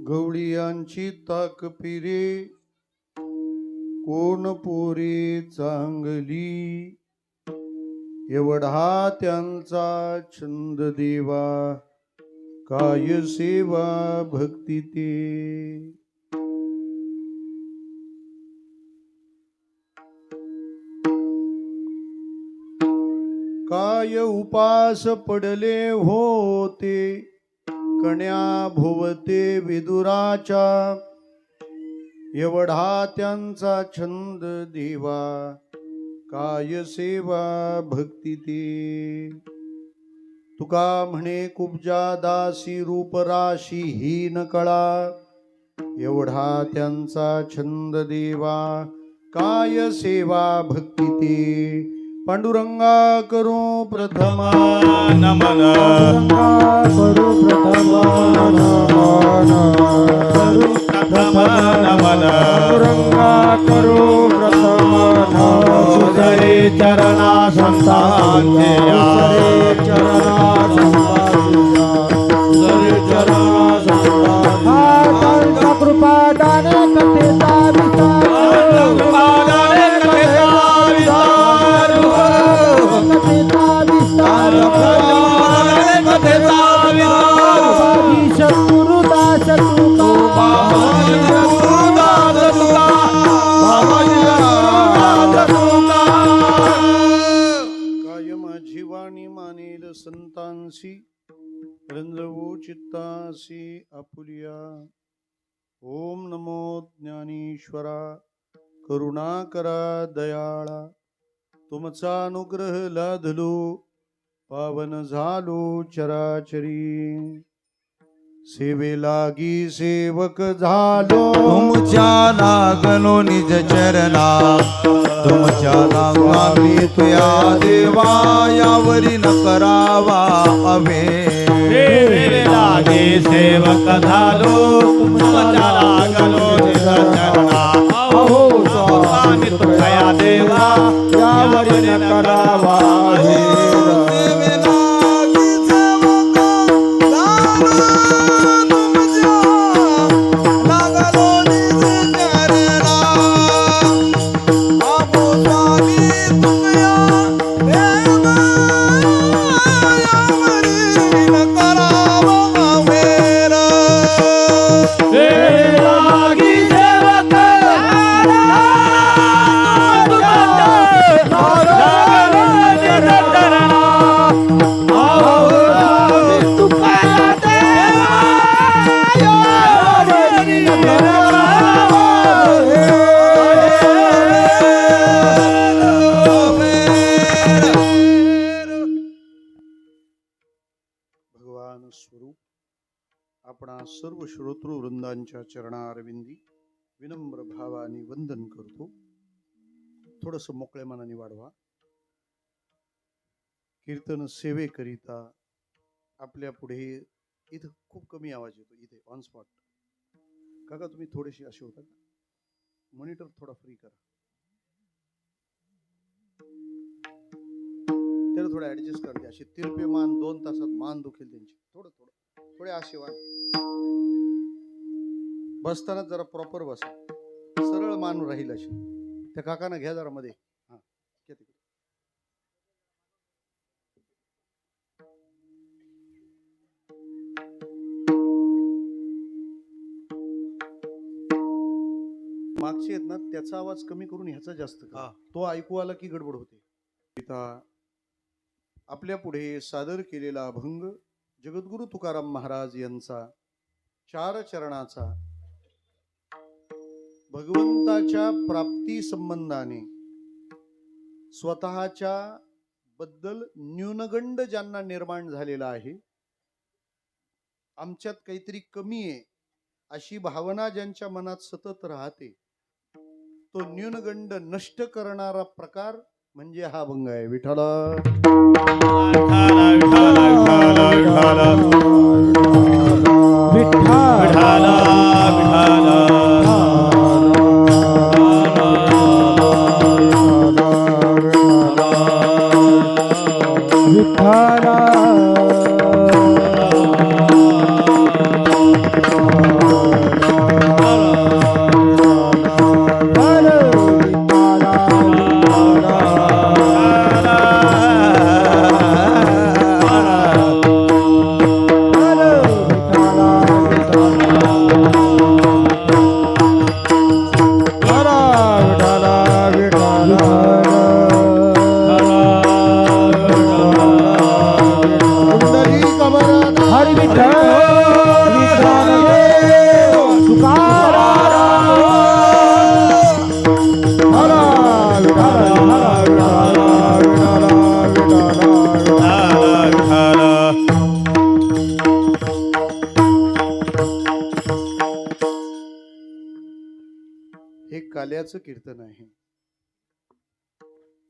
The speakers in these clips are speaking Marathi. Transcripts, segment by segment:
गवळियांची ताक पिरे कोण पोरे चांगली, एवढा त्यांचा छंद देवा, काय सेवा भक्ती ते. काय उपास पडले होते कण्या भोवते विदुराच्या, एवढा त्यांचा छंद देवा, काय सेवा भक्ती ते. तुका म्हणे कुब्जा दासी रूपराशी हीन कळा, एवढा त्यांचा छंद देवा, काय सेवा भक्ती ते. पांडुरंगा करू प्रथमा नमन, करू प्रथमा नमन, करू प्रथमा नमन, पांडुरंगा करू प्रथमा नमन. सुधरे चरणा संतांचे, सुधरे चरणा संतांचे, सुधरे चरणा संतांचे. त्यांचा कृपा दाने कथेचा विस्तार, संतांसी रंजवू चित्तासी आपुलिया. ओम नमो ज्ञानेश्वरा, करुणाकरा दयाळा, तुमचा अनुग्रह लाधलो, पावन झालो चराचरी. सेवे लागी सेवक झालो, तुमच्या लागलो निज चरणा, तुमच्या नामी तुया देवा, यावरी न करावा अवे. सेवे लागी सेवक झालो, तुमच्या लागलो निज चरणा, अहो स्वामी तुया देवा, यावरी न करावा अवे. आपणा सर्व श्रोतृ वृंदांच्या चरणारविंदी विनम्र भावाने वंदन करतो. थोडस मोकळ्या मनाने वाढवा. कीर्तन सेवेकरिता आपल्या पुढे इथं खूप कमी आवाज येतो, इथे ऑन स्पॉट. काका तुम्ही थोडेसे असे होता का, मॉनिटर थोडा फ्री करा, त्याला थोडं ऍडजस्ट करते. असे तिरपे मान 2 तासात मान दुखेल त्यांची. थोडं थोडे आशीर्वाद. बसताना जरा प्रॉपर बसा, सरळ मान राहील अशी. त्या काकांना घ्या जरा मध्ये. हा घ्या तिकडे. मागचे आहेत ना, त्याचा आवाज कमी करून ह्याचा जास्त करा. तो ऐकू आला की गडबड होते. आपल्या पुढे सादर केलेला अभंग जगद्गुरु तुकाराम महाराज यांचा 4 चरणाचा भगवंताच्या प्राप्ती संबंधाने स्वतःच्या बद्दल न्यूनगंड ज्यांना निर्माण झालेला आहे, आमच्यात काहीतरी कमी आहे अशी भावना ज्यांच्या मनात सतत राहते, तो न्यूनगंड नष्ट करणारा प्रकार म्हणजे हा भंग आहे. विठ्ठला हरी विठ्ठल हे काल्याचं कीर्तन आहे.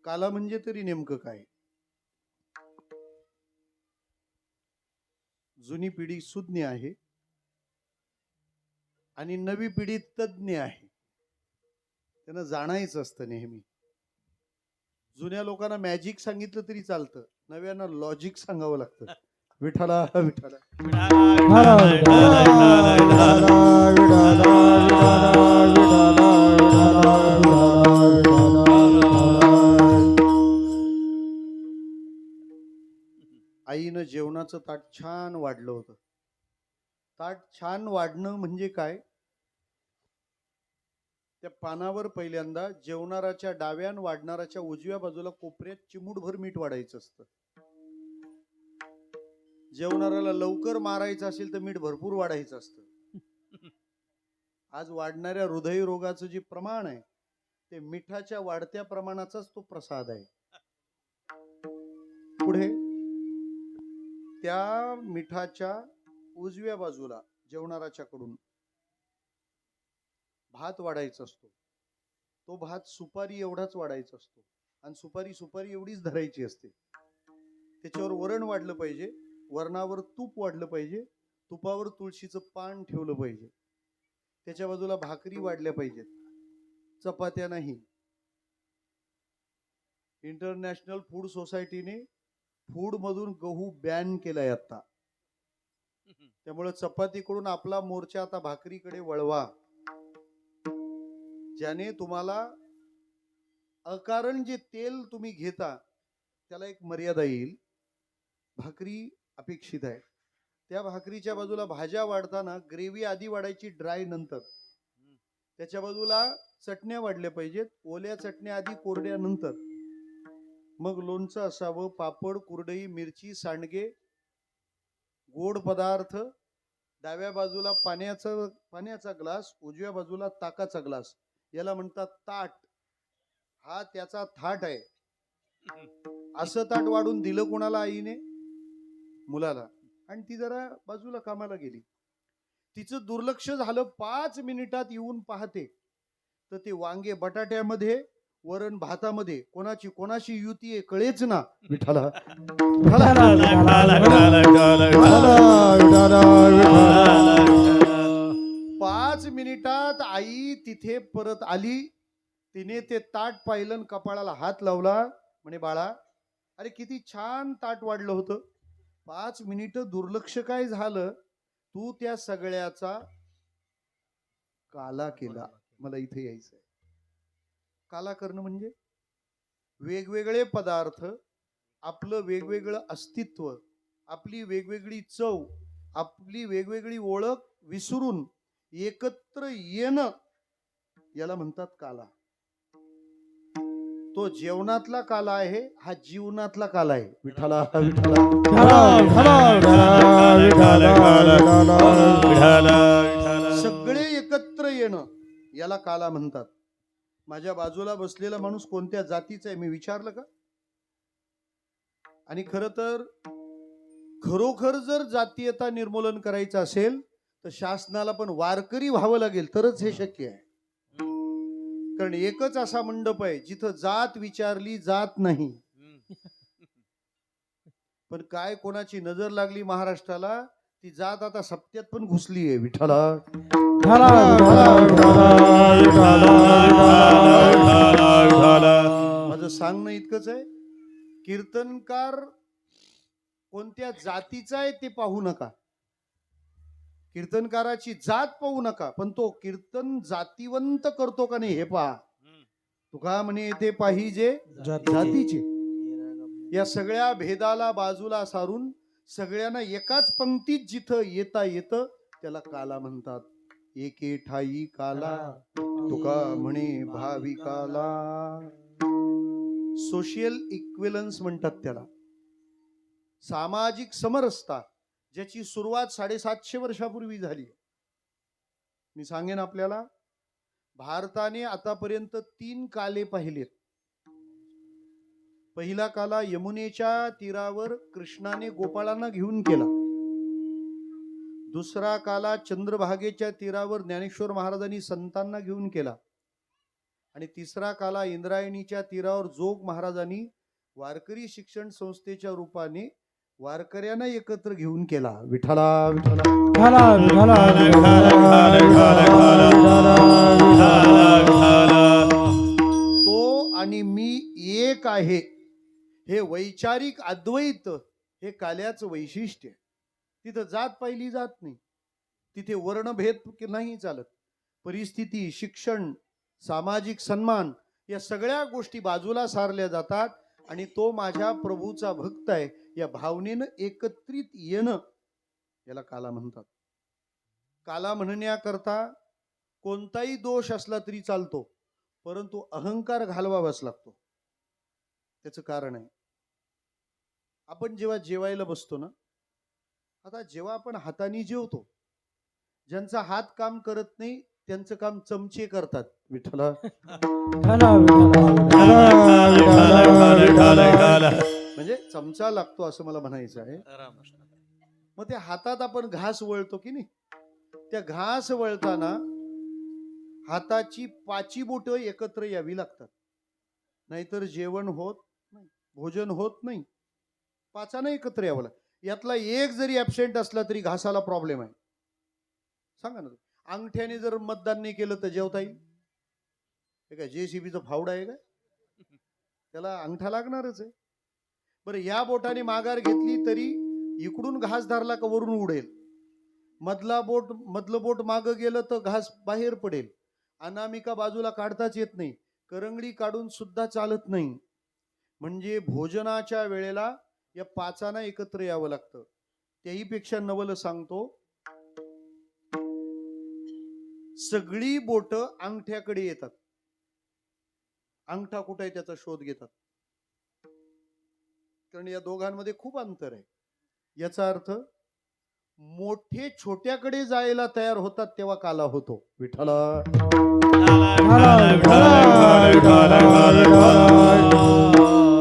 काला म्हणजे तरी नेमकं काय? जुनी पिढी सुज्ञ आहे आणि नवी पिढी तज्ञ आहे. त्यांना जाणायचं असतं नेहमी. जुन्या लोकांना मॅजिक सांगितलं तरी चालतं, नव्यांना लॉजिक सांगावं लागतं. विठ्ठला विठ्ठला आईनं जेवणाचं ताट छान वाढलं होतं. ताट छान वाढणं म्हणजे काय? त्या पानावर पहिल्यांदा जेवणाराच्या डाव्या आणि वाढणाराच्या उजव्या बाजूला कोपऱ्यात चिमूटभर मीठ वाढायचं असतं. जेवणाराला लवकर मारायचं असेल तर मीठ भरपूर वाढायचं असतं. आज वाढणाऱ्या हृदयरोगाचं जे प्रमाण आहे ते मिठाच्या वाढत्या प्रमाणाचाच तो प्रसाद आहे. पुढे त्या मिठाच्या उजव्या बाजूला जेवणाराच्या कडून भात वाढायचा असतो. तो भात सुपारी एवढाच वाढायचा असतो आणि सुपारी एवढीच धरायची असते. त्याच्यावर वरण वाढलं पाहिजे, वरणावर तूप वाढलं पाहिजे, तुपावर तुळशीचं पान ठेवलं पाहिजे. त्याच्या बाजूला भाकरी वाढल्या पाहिजेत, चपात्या नाही. इंटरनॅशनल फूड सोसायटीने फूड मधून गहू बॅन केलाय आता. त्यामुळे चपातीकडून आपला मोर्चा आता भाकरीकडे वळवा. ज्याने तुम्हाला अकारण जे तेल तुम्ही घेता त्याला एक मर्यादा येईल. भाकरी अपेक्षित आहे. त्या भाकरीच्या बाजूला भाज्या वाढताना ग्रेव्ही आधी वाढायची, ड्राय नंतर. त्याच्या बाजूला चटण्या वाढल्या पाहिजेत, ओल्या चटण्या आधी, कोरड्या नंतर. मग लोणचं असावं, पापड, कुरडई, मिरची, सांडगे, गोड पदार्थ. डाव्या बाजूला पाण्याचा ग्लास, उजव्या बाजूला ताकाचा ग्लास. याला म्हणतात ताट. हा त्याचा थाट आहे. असं ताट वाढून दिलं कोणाला? आईने मुलाला. आणि ती जरा बाजूला कामाला गेली. तिचं दुर्लक्ष झालं. 5 मिनिटात येऊन पाहते तर ते वांगे बटाट्यामध्ये, वरण भातामध्ये कोणाशी युती आहे कळेच ना. विठ्ठला 5 मिनिटात आई तिथे परत आली. तिने ते ताट पाहिलं, कपाळाला हात लावला, म्हणे बाळा अरे किती छान ताट वाढलं होतं. 5 मिनिटं दुर्लक्ष काय झालं? तू त्या सगळ्याचा काला केला. मला इथे यायचंय. काला करणं म्हणजे वेगवेगळे पदार्थ, आपलं वेगवेगळं अस्तित्व, आपली वेगवेगळी चव, आपली वेगवेगळी ओळख विसरून एकत्र येणं, याला म्हणतात काला. तो जेवणातला काला आहे, हा जीवनातला काला आहे. विठ्ठला सगळे एकत्र येणं याला काला म्हणतात. माझ्या बाजूला बसलेला माणूस कोणत्या जातीचा आहे मी विचारलं का? आणि खर तर खरोखर जर जातीयता निर्मूलन करायचं असेल तर शासनाला पण वारकरी व्हावं लागेल, तरच हे शक्य आहे. कारण एकच असा मंडप आहे जिथं जात विचारली जात नाही. पण काय कोणाची नजर लागली महाराष्ट्राला, ती जात आता सप्त्यात पण घुसली आहे. विठ्ठला माझं सांगणं इतकंच आहे, कीर्तनकार कोणत्या जातीचा आहे ते पाहू नका, कीर्तनकाराची जात पाहू नका, पण तो कीर्तन जातीवंत करतो का नाही हे पहा. तुका म्हणे ते पाहिजे जातीचे. या सगळ्या भेदाला बाजूला सारून सगळ्यांना एकाच पंक्तीत जिथं येता येतं त्याला काला म्हणतात. एके ठाई काला तुका म्हणे भाविकाला. सोशियल इक्विलन्स म्हणतात त्याला, सामाजिक समरसता, ज्याची सुरुवात 750 वर्षापूर्वी झाली. मी सांगेन आपल्याला, भारताने आतापर्यंत 3 काले पाहिलेत. पहिला काला यमुनेच्या तीरावर कृष्णाने गोपाळांना घेऊन केला. दुसरा काला चंद्रभागेच्या तीरावर ज्ञानेश्वर महाराजांनी संतांना घेऊन केला. आणि तिसरा काला इंद्रायणीच्या तीरावर जोग महाराजांनी वारकरी शिक्षण संस्थेच्या रूपाने वारकऱ्यांना एकत्र घेऊन केला. विठ्ठला विठ्ठला. तो आणि मी एक आहे हे वैचारिक अद्वैत हे काल्याचं वैशिष्ट्य. तिथं जात पाहिली जात नाही, तिथे वर्णभेद नाही चालत. परिस्थिती, शिक्षण, सामाजिक सन्मान या सगळ्या गोष्टी बाजूला सारल्या जातात आणि तो माझ्या प्रभूचा भक्त आहे या भावनेनं एकत्रित येणं याला काला म्हणतात. काला म्हणण्याकरता कोणताही दोष असला तरी चालतो, परंतु अहंकार घालवावाच लागतो. त्याचं कारण आहे, आपण जेव्हा जेवायला बसतो ना, आता जेव्हा आपण हाताने जेवतो, ज्यांचा हात काम करत नाही त्यांचं काम चमचे करतात. विठ्ठला म्हणजे चमचा लागतो असं मला म्हणायचं आहे. मग त्या हातात आपण घास वळतो की नाही, त्या घास वळताना हाताची 5 बोटं एकत्र यावी लागतात, नाहीतर जेवण होत नाही, भोजन होत नाही. 5 एकत्र यावं लागतं. यातला एक जरी ऍबसेंट असला तरी घासाला प्रॉब्लेम आहे. सांगा ना, अंगठ्याने जर मतदान नाही केलं तर जेवता येईल? हे काय JCBचं फावडा आहे का? त्याला अंगठा लागणारच आहे. बरं, या बोटाने माघार घेतली तरी इकडून घास धरला का वरून उडेल, मधलं बोट मागं गेलं तर घास बाहेर पडेल, अनामिका बाजूला काढताच येत नाही, करंगडी काढून सुद्धा चालत नाही. म्हणजे भोजनाच्या वेळेला या 5 एकत्र यावं लागतं. त्याही पेक्षा नवल सांगतो, सगळी बोट अंगठ्याकडे येतात, अंगठा कुठे आहे त्याचा शोध घेतात, कारण या दोघांमध्ये खूप अंतर आहे. याचा अर्थ मोठे छोट्याकडे जायला तयार होतात तेव्हा काला होतो. विठ्ठला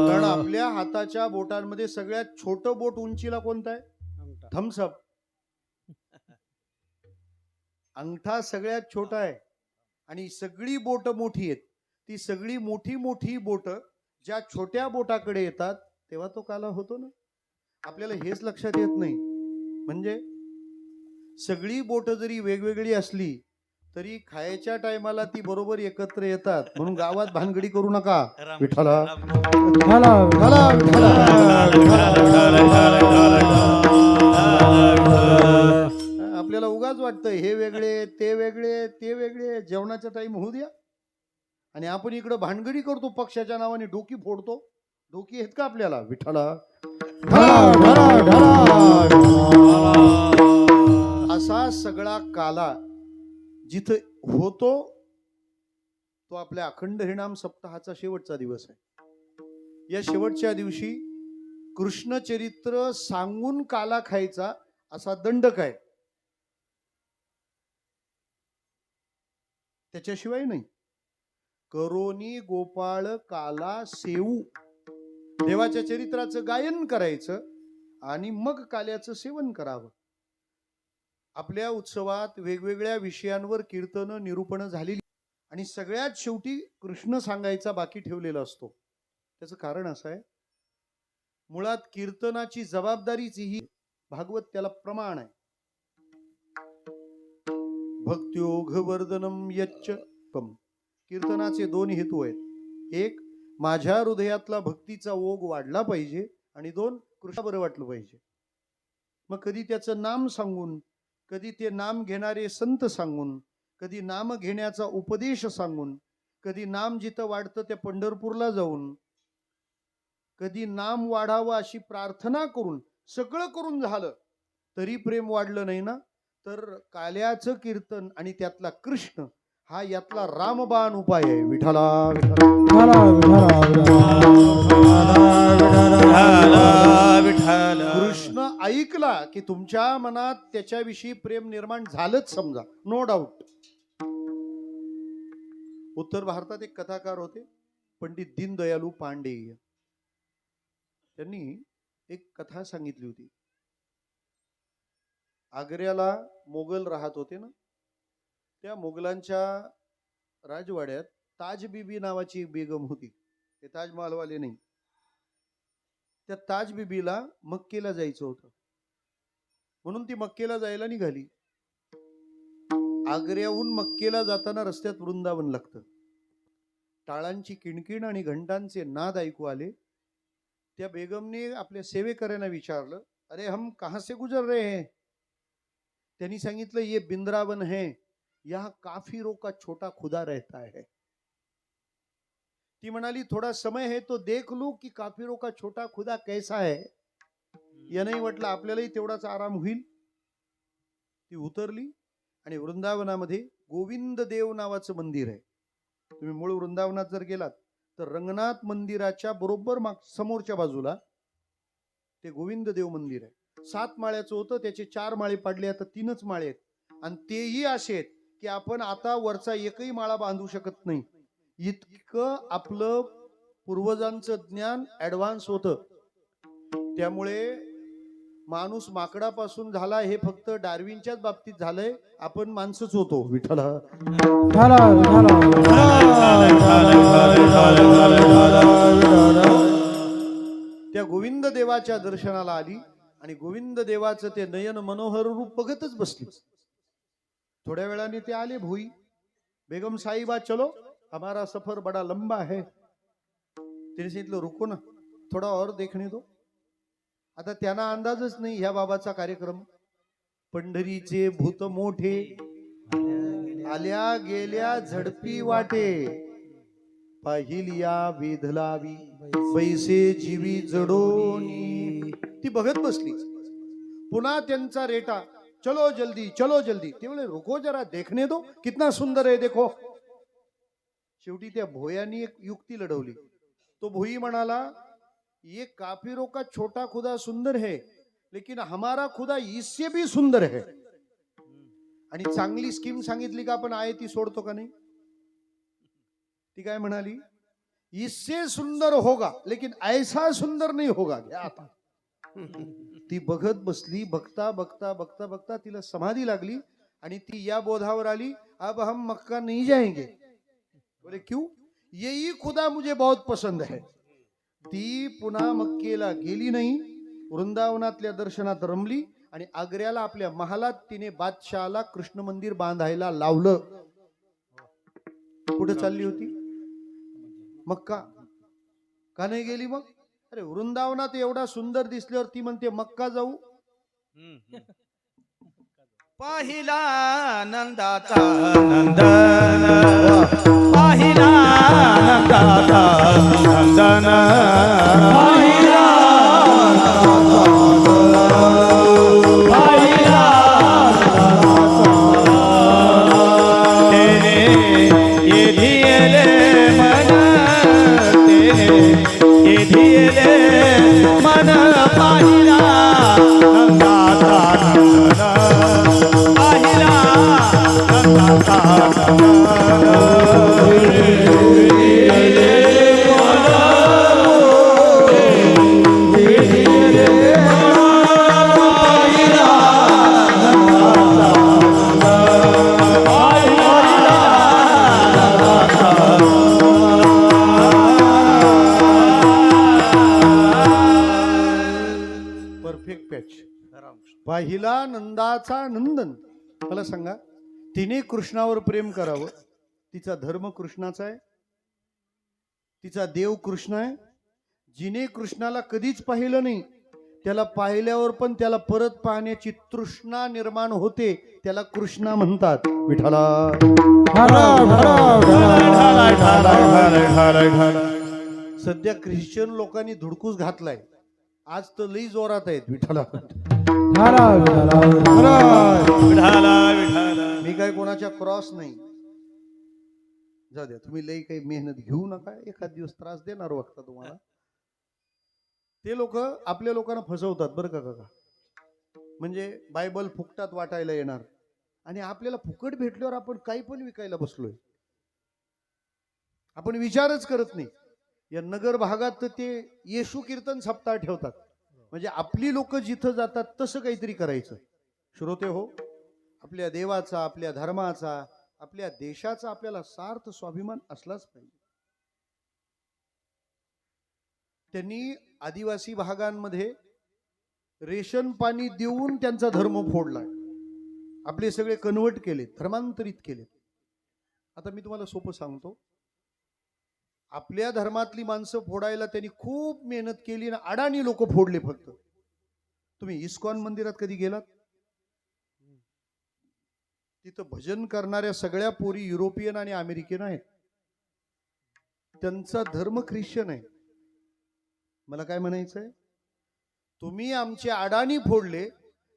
कारण आपल्या हाताच्या बोटांमध्ये सगळ्यात छोटं बोट उंचीला कोणतं आहे? थम्सअप. अंगठा सगळ्यात छोटा आहे आणि सगळी बोट मोठी आहेत. ती सगळी मोठी बोट ज्या छोट्या बोटाकडे येतात तेव्हा तो काला होतो ना. आपल्याला हेच लक्षात येत नाही. म्हणजे सगळी बोट जरी वेगवेगळी असली तरी खायच्या टायमाला ती बरोबर एकत्र येतात. म्हणून गावात भानगडी करू नका. विठ्ठला आपल्याला उगाच वाटतं हे वेगळे ते वेगळे ते वेगळे. जेवणाचा टाइम होऊ द्या आणि आपण इकडं भानगडी करतो, पक्षाच्या नावाने डोकी फोडतो. डोकी आहेत का आपल्याला? विठ्ठला असा सगळा काला जिथं होतो तो आपल्या अखंड हरिनाम सप्ताहाचा शेवटचा दिवस आहे. या शेवटच्या दिवशी कृष्ण चरित्र सांगून काला खायचा असा दंडक आहे, त्याच्याशिवाय नाही. करोनी गोपाळ काला सेवू, देवाच्या चरित्राचं गायन करायचं आणि मग काल्याचं सेवन करावं. आपल्या उत्सवात वेगवेगळ्या विषयांवर कीर्तन निरूपण झालेली, आणि सगळ्यात शेवटी कृष्ण सांगायचा बाकी ठेवलेला असतो. त्याचं कारण असं आहे, मुळात कीर्तनाची जबाबदारीच ही, भागवत त्याला प्रमाण आहे. भक्त्योघवर्धनम यच्च कम. कीर्तनाचे दोन हेतू आहेत. एक, माझ्या हृदयातला भक्तीचा ओघ वाढला पाहिजे, आणि दोन, कृष्णा बरं वाटलं पाहिजे. मग कधी त्याचं नाम सांगून, कधी ते नाम घेणारे संत सांगून, कधी नाम घेण्याचा उपदेश सांगून, कधी नाम जिथं वाढतं त्या पंढरपूरला जाऊन, कधी नाम वाढावं अशी प्रार्थना करून, सगळं करून झालं तरी प्रेम वाढलं नाही ना, तर काल्याचं कीर्तन आणि त्यातला कृष्ण हा यातला रामबाण उपाय आहे. विठ्ठला कृष्ण ऐकला की तुमच्या मनात त्याच्याविषयी प्रेम निर्माण झालंच समजा, नो डाऊट. उत्तर भारतात एक कथाकार होते, पंडित दीनदयालू पांडे. त्यांनी एक कथा सांगितली होती. आग्र्याला मोगल राहत होते ना, त्या मोगलांच्या राजवाड्यात ताज बीबी नावाची एक बेगम होती. ते ताजमहालवाले नाही. त्या ताज बीबीला मक्केला जायचं होतं, म्हणून ती मक्केला जायला निघाली. आग्र्याहून मक्केला जाताना रस्त्यात वृंदावन लागतं. टाळांची किणकिण आणि घंटांचे नाद ऐकू आले. त्या बेगमने आपल्या सेवेकऱ्यांना विचारलं, अरे हम कहां से गुजर रहे हैं? त्यांनी सांगितलं, ये बिंद्रावन है, यहाँ काफिरों का छोटा खुदा रहता है. ती म्हणाली, थोड़ा समय है तो देख लू कि काफिरों का छोटा खुदा कैसा है. यानंही म्हटलं आपल्यालाही तेवढाच आराम होईल. ती उतरली आणि वृंदावनामध्ये गोविंद देव नावाचं मंदिर आहे. तुम्ही मूळ वृंदावनात जर गेलात तर रंगनाथ मंदिराच्या बरोबर समोरच्या बाजूला ते गोविंद देव मंदिर आहे. 7 माळ्याचं होतं, त्याचे 4 माळे पाडले, आता 3च माळे आहेत. आणि तेही असे आहेत की आपण आता वरचा एकही माळा बांधू शकत नाही, इतकं आपलं पूर्वजांचं ज्ञान ऍडव्हान्स होतं. त्यामुळे माणूस माकडापासून झाला हे फक्त डार्विनच्याच बाबतीत झालंय, आपण माणसंच होतो. विठ्ठला त्या गोविंद देवाच्या दर्शनाला आली आणि गोविंद देवाचं ते नयन मनोहर रूप बघतच बसली. थोड्या वेळाने ते आले भोई. बेगम साहिबा चलो, हमारा सफर बड़ा लंबा है. तिने सांगितलं, रुको ना, थोडा और देखने दो. आता त्यांना अंदाजच नाही ह्या बाबाचा कार्यक्रम. पंढरीचे भूत मोठे, आल्या गेल्या झडपी वाटे, पाहिलिया वेधलावी पैसे जीवी जडोनी. ती बघत बसली. पुन्हा त्यांचा रेटा, चलो जल्दी चलो जल्दी. ते बोले, रुको जरा देखने दो, कितना सुंदर है देखो. शेवटी त्या भोयांनी एक युक्ती लढवली. तो भोई म्हणाला, ये काफिरों का छोटा खुदा सुंदर है, लेकिन हमारा खुदा इससे भी सुंदर है. आणि चांगली स्कीम सांगितली का आपण आहे ती सोडतो का नाही. ती काय म्हणाली, इससे सुंदर होगा लेकिन ऐसा सुंदर नहीं होगा. घ्या आता. ती बघत बसली. बघता बघता बघता बघता तिला समाधी लागली आणि ती या बोधावर आली, अब हम मक्का नहीं जाएंगे. बोले क्यों? यही खुदा मुझे बहुत पसंद है. ती पुन्हा मक्केला गेली नाही. वृंदावनातल्या दर्शनात रमली आणि आग्र्याला आपल्या महालात तिने बादशहाला कृष्ण मंदिर बांधायला लावलं. कुठे चालली होती? मक्का. का नाही गेली मग? अरे वृंदावनात एवढा सुंदर दिसल्यावर ती म्हणते मक्का जाऊ. पाहिला नंदाचा नंदन, पाहिला नंदाचा नंदन, पाहिला मन पाहिला नंदाचा नंदन, पाहिला नंदाचा नंदन. पॅच. पाहिला नंदाचा नंदन. मला सांगा, तिने कृष्णावर प्रेम करावं, तिचा धर्म कृष्णाचा आहे, तिचा देव कृष्ण आहे. जिने कृष्णाला कधीच पाहिलं नाही, त्याला पाहिल्यावर पण त्याला परत पाहण्याची तृष्णा निर्माण होते, त्याला कृष्णा म्हणतात. विठ्ठला. सध्या ख्रिश्चन लोकांनी धुडकूस घातलाय, आज तर लई जोरात आहेत. विठ्ठला. मी काय कोणाच्या क्रॉस नाही. जाऊ द्या, तुम्ही लई काही मेहनत घेऊ नका, एखाद दिवस त्रास देणार वाटतं तुम्हाला. ते लोक आपल्या लोकांना फसवतात बरं का काका. म्हणजे बायबल फुकटात वाटायला येणार आणि आपल्याला फुकट भेटल्यावर आपण काही पण विकायला बसलोय. आपण विचारच करत नाही. या नगर भागात तर ते येशू कीर्तन सप्ताह ठेवतात, म्हणजे आपली लोक जिथं जातात तसं काहीतरी करायचं. श्रोते हो, आपल्या देवाचा, आपल्या धर्माचा, आपल्या देशाचा आपल्याला सार्थ स्वाभिमान असलाच पाहिजे. त्यांनी आदिवासी भागांमध्ये रेशन पाणी देऊन त्यांचा धर्म फोडला, आपले सगळे कन्वर्ट केले, धर्मांतरित केले. आता मी तुम्हाला सोपं सांगतो, आपल्या धर्मातली माणसं फोडायला त्यांनी खूप मेहनत केली ना, अडाणी लोक फोडले. फक्त तुम्ही इस्कॉन मंदिरात कधी गेलात? तिथं भजन करणाऱ्या सगळ्या पोरी युरोपियन आणि अमेरिकन आहेत. त्यांचा धर्म ख्रिश्चन आहे. मला काय म्हणायचंय, तुम्ही आमचे अडाणी फोडले,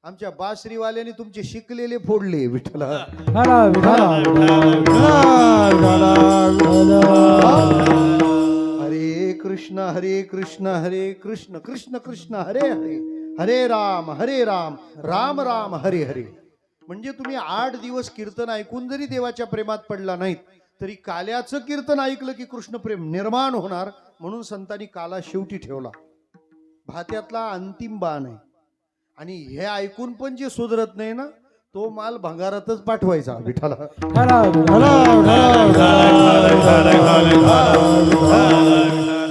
आमच्या बासरीवाल्याने तुमचे शिकलेले फोडले. विठ्ठला. हरे कृष्ण हरे कृष्ण हरे कृष्ण कृष्ण कृष्ण हरे हरे, हरे राम राम राम हरे हरे. म्हणजे तुम्ही 8 दिवस कीर्तन ऐकून जरी देवाच्या प्रेमात पडला नाहीत, तरी काल्याचं कीर्तन ऐकलं की कृष्ण प्रेम निर्माण होणार. म्हणून संतांनी काला शेवटी ठेवला. भात्यातला अंतिम बाण आहे. आणि हे ऐकून पण जे सुधरत नाही ना, तो माल भंगारातच पाठवायचा. विठाला.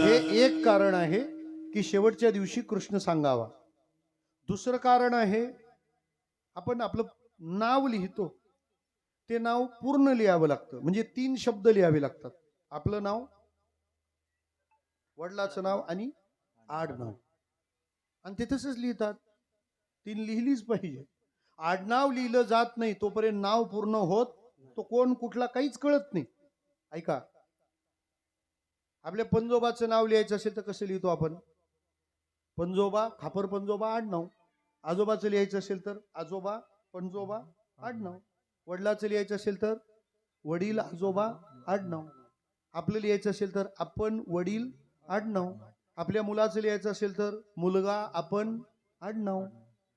हे एक कारण आहे की शेवटच्या दिवशी कृष्ण सांगावा. दुसरं कारण आहे, आपण आपलं नाव लिहितो, ते नाव पूर्ण लिहावं लागतं. म्हणजे 3 शब्द लिहावे लागतात. आपलं नाव, वडिलाचं नाव आणि आडनाव. आणि ते तसंच लिहितात. 3 लिहिलीच पाहिजे. आडनाव लिहिलं जात नाही तोपर्यंत नाव पूर्ण होत, तो कोण कुठला काहीच कळत नाही. ऐका, आपल्या पंजोबाचं नाव लिहायचं असेल तर कसं लिहितो आपण? पंजोबा, खापर पंजोबा आडनाव. आजोबाचं लिहायचं असेल तर आजोबा पंजोबा आडनाव. वडिलाचं लिहायचं असेल तर वडील आजोबा आडनाव. आपलं लिहायचं असेल तर आपण वडील आडनाव. आपल्या मुलाचं लिहायचं असेल तर मुलगा आपण आडनाव.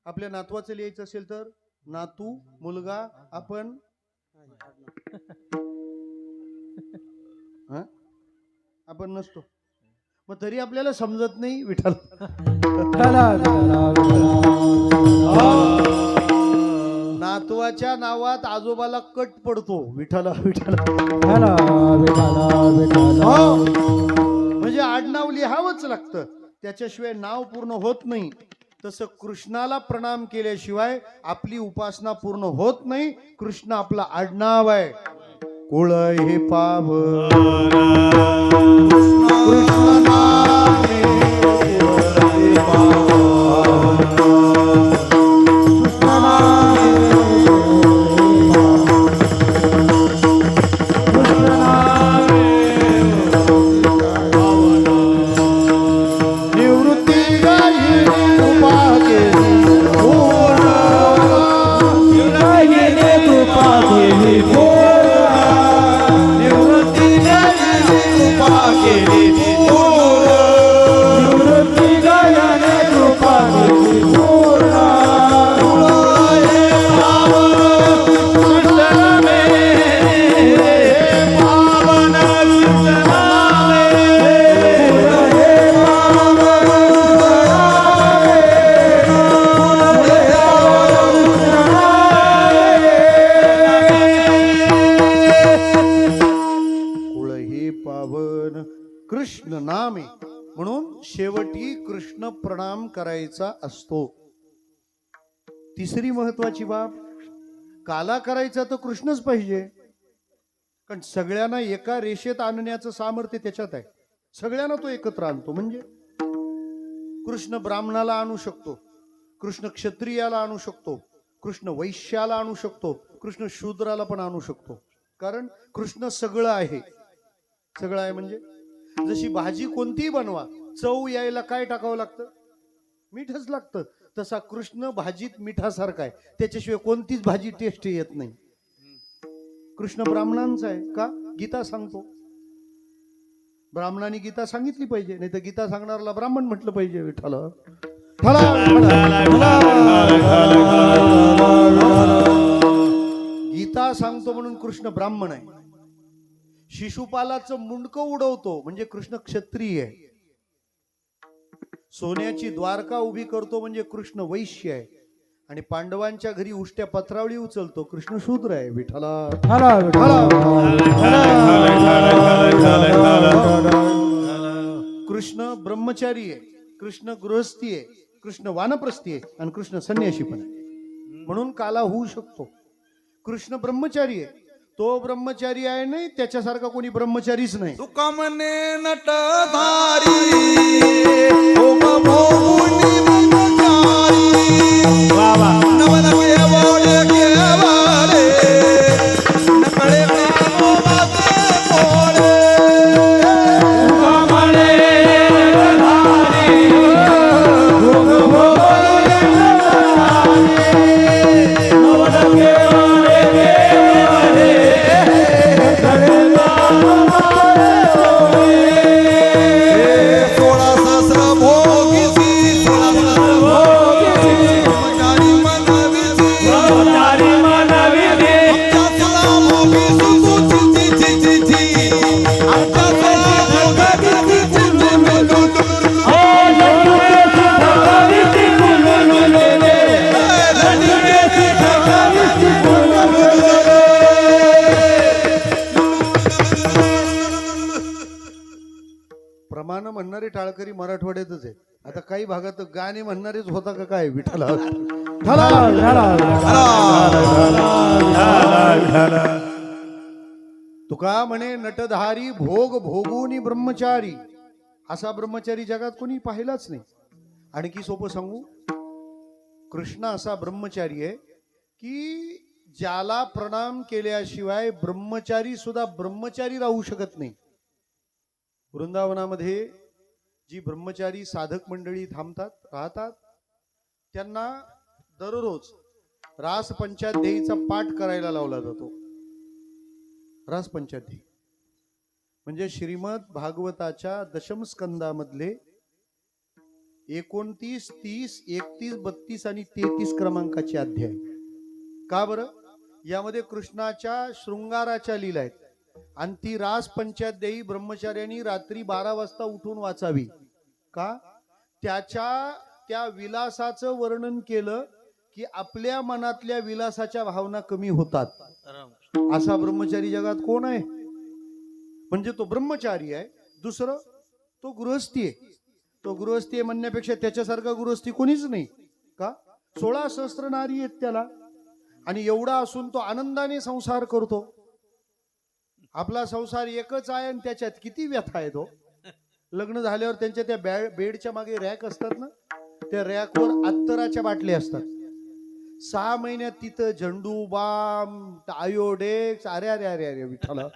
आपल्या नातवाचं लिहायचं असेल तर नातू मुलगा आपण. आपण नसतो, मग तरी आपल्याला समजत नाही. विठ्ठल. नातवाच्या नावात आजोबाला कट पडतो. विठ्ठला विठ्ठला. म्हणजे आडनाव लिहावंच लागतं, त्याच्याशिवाय नाव पूर्ण होत नाही. तसं कृष्णाला प्रणाम केल्याशिवाय आपली उपासना पूर्ण होत नाही. कृष्ण आपला आडनाव आहे. कुळ हे पाव कृष्ण नामे कृष्ण नामे. म्हणून शेवटी कृष्ण प्रणाम करायचा असतो. तिसरी महत्वाची बाब, काला करायचा तर कृष्णच पाहिजे, कारण सगळ्यांना एका रेषेत आणण्याचं सामर्थ्य त्याच्यात आहे. सगळ्यांना तो एकत्र आणतो. म्हणजे कृष्ण ब्राह्मणाला आणू शकतो, कृष्ण क्षत्रियाला आणू शकतो, कृष्ण वैश्याला आणू शकतो, कृष्ण शूद्राला पण आणू शकतो. कारण कृष्ण सगळं आहे. सगळं आहे म्हणजे जशी भाजी कोणतीही बनवा, चव यायला काय टाकावं लागतं? मीठच लागतं. तसा कृष्ण भाजीत मिठासारखा आहे, त्याच्याशिवाय कोणतीच भाजी टेस्ट येत नाही. कृष्ण ब्राह्मणांचा आहे का? गीता सांगतो. ब्राह्मणांनी गीता सांगितली पाहिजे, नाही तर गीता सांगणाऱ्याला ब्राह्मण म्हटलं पाहिजे. विठ्ठल गीता सांगतो म्हणून कृष्ण ब्राह्मण आहे. शिशुपालाचं मुंडकं उडवतो म्हणजे कृष्ण क्षत्रिय आहे. सोन्याची द्वारका उभी करतो म्हणजे कृष्ण वैश्य आहे. आणि पांडवांच्या घरी उष्ट्या पत्रावळी उचलतो, कृष्ण शूद्र आहे. विठ्ठला कृष्ण ब्रह्मचारी आहे, कृष्ण गृहस्थी आहे, कृष्ण वानप्रस्थी आहे आणि कृष्ण संन्यासी पण आहे. म्हणून काला होऊ शकतो. कृष्ण ब्रह्मचारी आहे, तो ब्रह्मचारी आहे, नाही त्याच्यासारखा कोणी ब्रह्मचारीच नाही. तुका म्हणे नटधारी ओम भोमुनी ब्रह्मचारी नवन केवळ केवळे नकळे नामोबाचे पोळे तुका म्हणे नटधारी ओम भोमुनी ब्रह्मचारी नवन प्रमाण म्हणणारे टाळकरी मराठवाड्यातच आहे. आता काही भागात गाणे म्हणणारेच होता का काय? विठ्ठला तुका म्हणे नटधारी भोग भोगूनी ब्रह्मचारी. असा ब्रह्मचारी जगात कोणी पाहिलाच नाही. आणखी सोपं सांगू, कृष्ण असा ब्रह्मचारी आहे की ज्याला प्रणाम केल्याशिवाय ब्रह्मचारी सुद्धा ब्रह्मचारी राहू शकत नाही. वृंदावनामध्ये जी ब्रह्मचारी साधक मंडळी राहतात त्यांना दररोज रास पंचाध्यायीचा पाठ करायला लावला जातो. रास पंचाध्यायी म्हणजे श्रीमद भागवताच्या दशम स्कंदामधले 29, 30, 31, 32 आणि 33 क्रमांकाचे अध्याय. का बरं? यामध्ये कृष्णाच्या शृंगाराच्या लीला आहेत आणि ती रास पंचाध्यायी ब्रह्मचार्यांनी रात्री 12 वाजता उठून वाचावी. का? त्या विलासाचं वर्णन केलं की आपल्या मनातल्या विलासाच्या भावना कमी होतात. असा ब्रह्मचारी जगात कोण आहे? म्हणजे तो ब्रह्मचारी आहे. दुसरं तो गृहस्थी आहे. तो गृहस्थी आहे म्हणण्यापेक्षा त्याच्यासारखा गृहस्थी कोणीच नाही. का? 16 सहस्त्र नारी आहेत त्याला, आणि एवढा असून तो आनंदाने संसार करतो. आपला संसार एकच आहे आणि त्याच्यात किती व्यथा आहे. तो लग्न झाल्यावर त्यांच्या त्या बेडच्या मागे रॅक असतात ना, त्या रॅकवर अत्तराच्या बाटल्या असतात. 6 महिन्यात तिथं झंडू बाम आयोडेक्स, अरे अरे अरे अरे विठ्ठला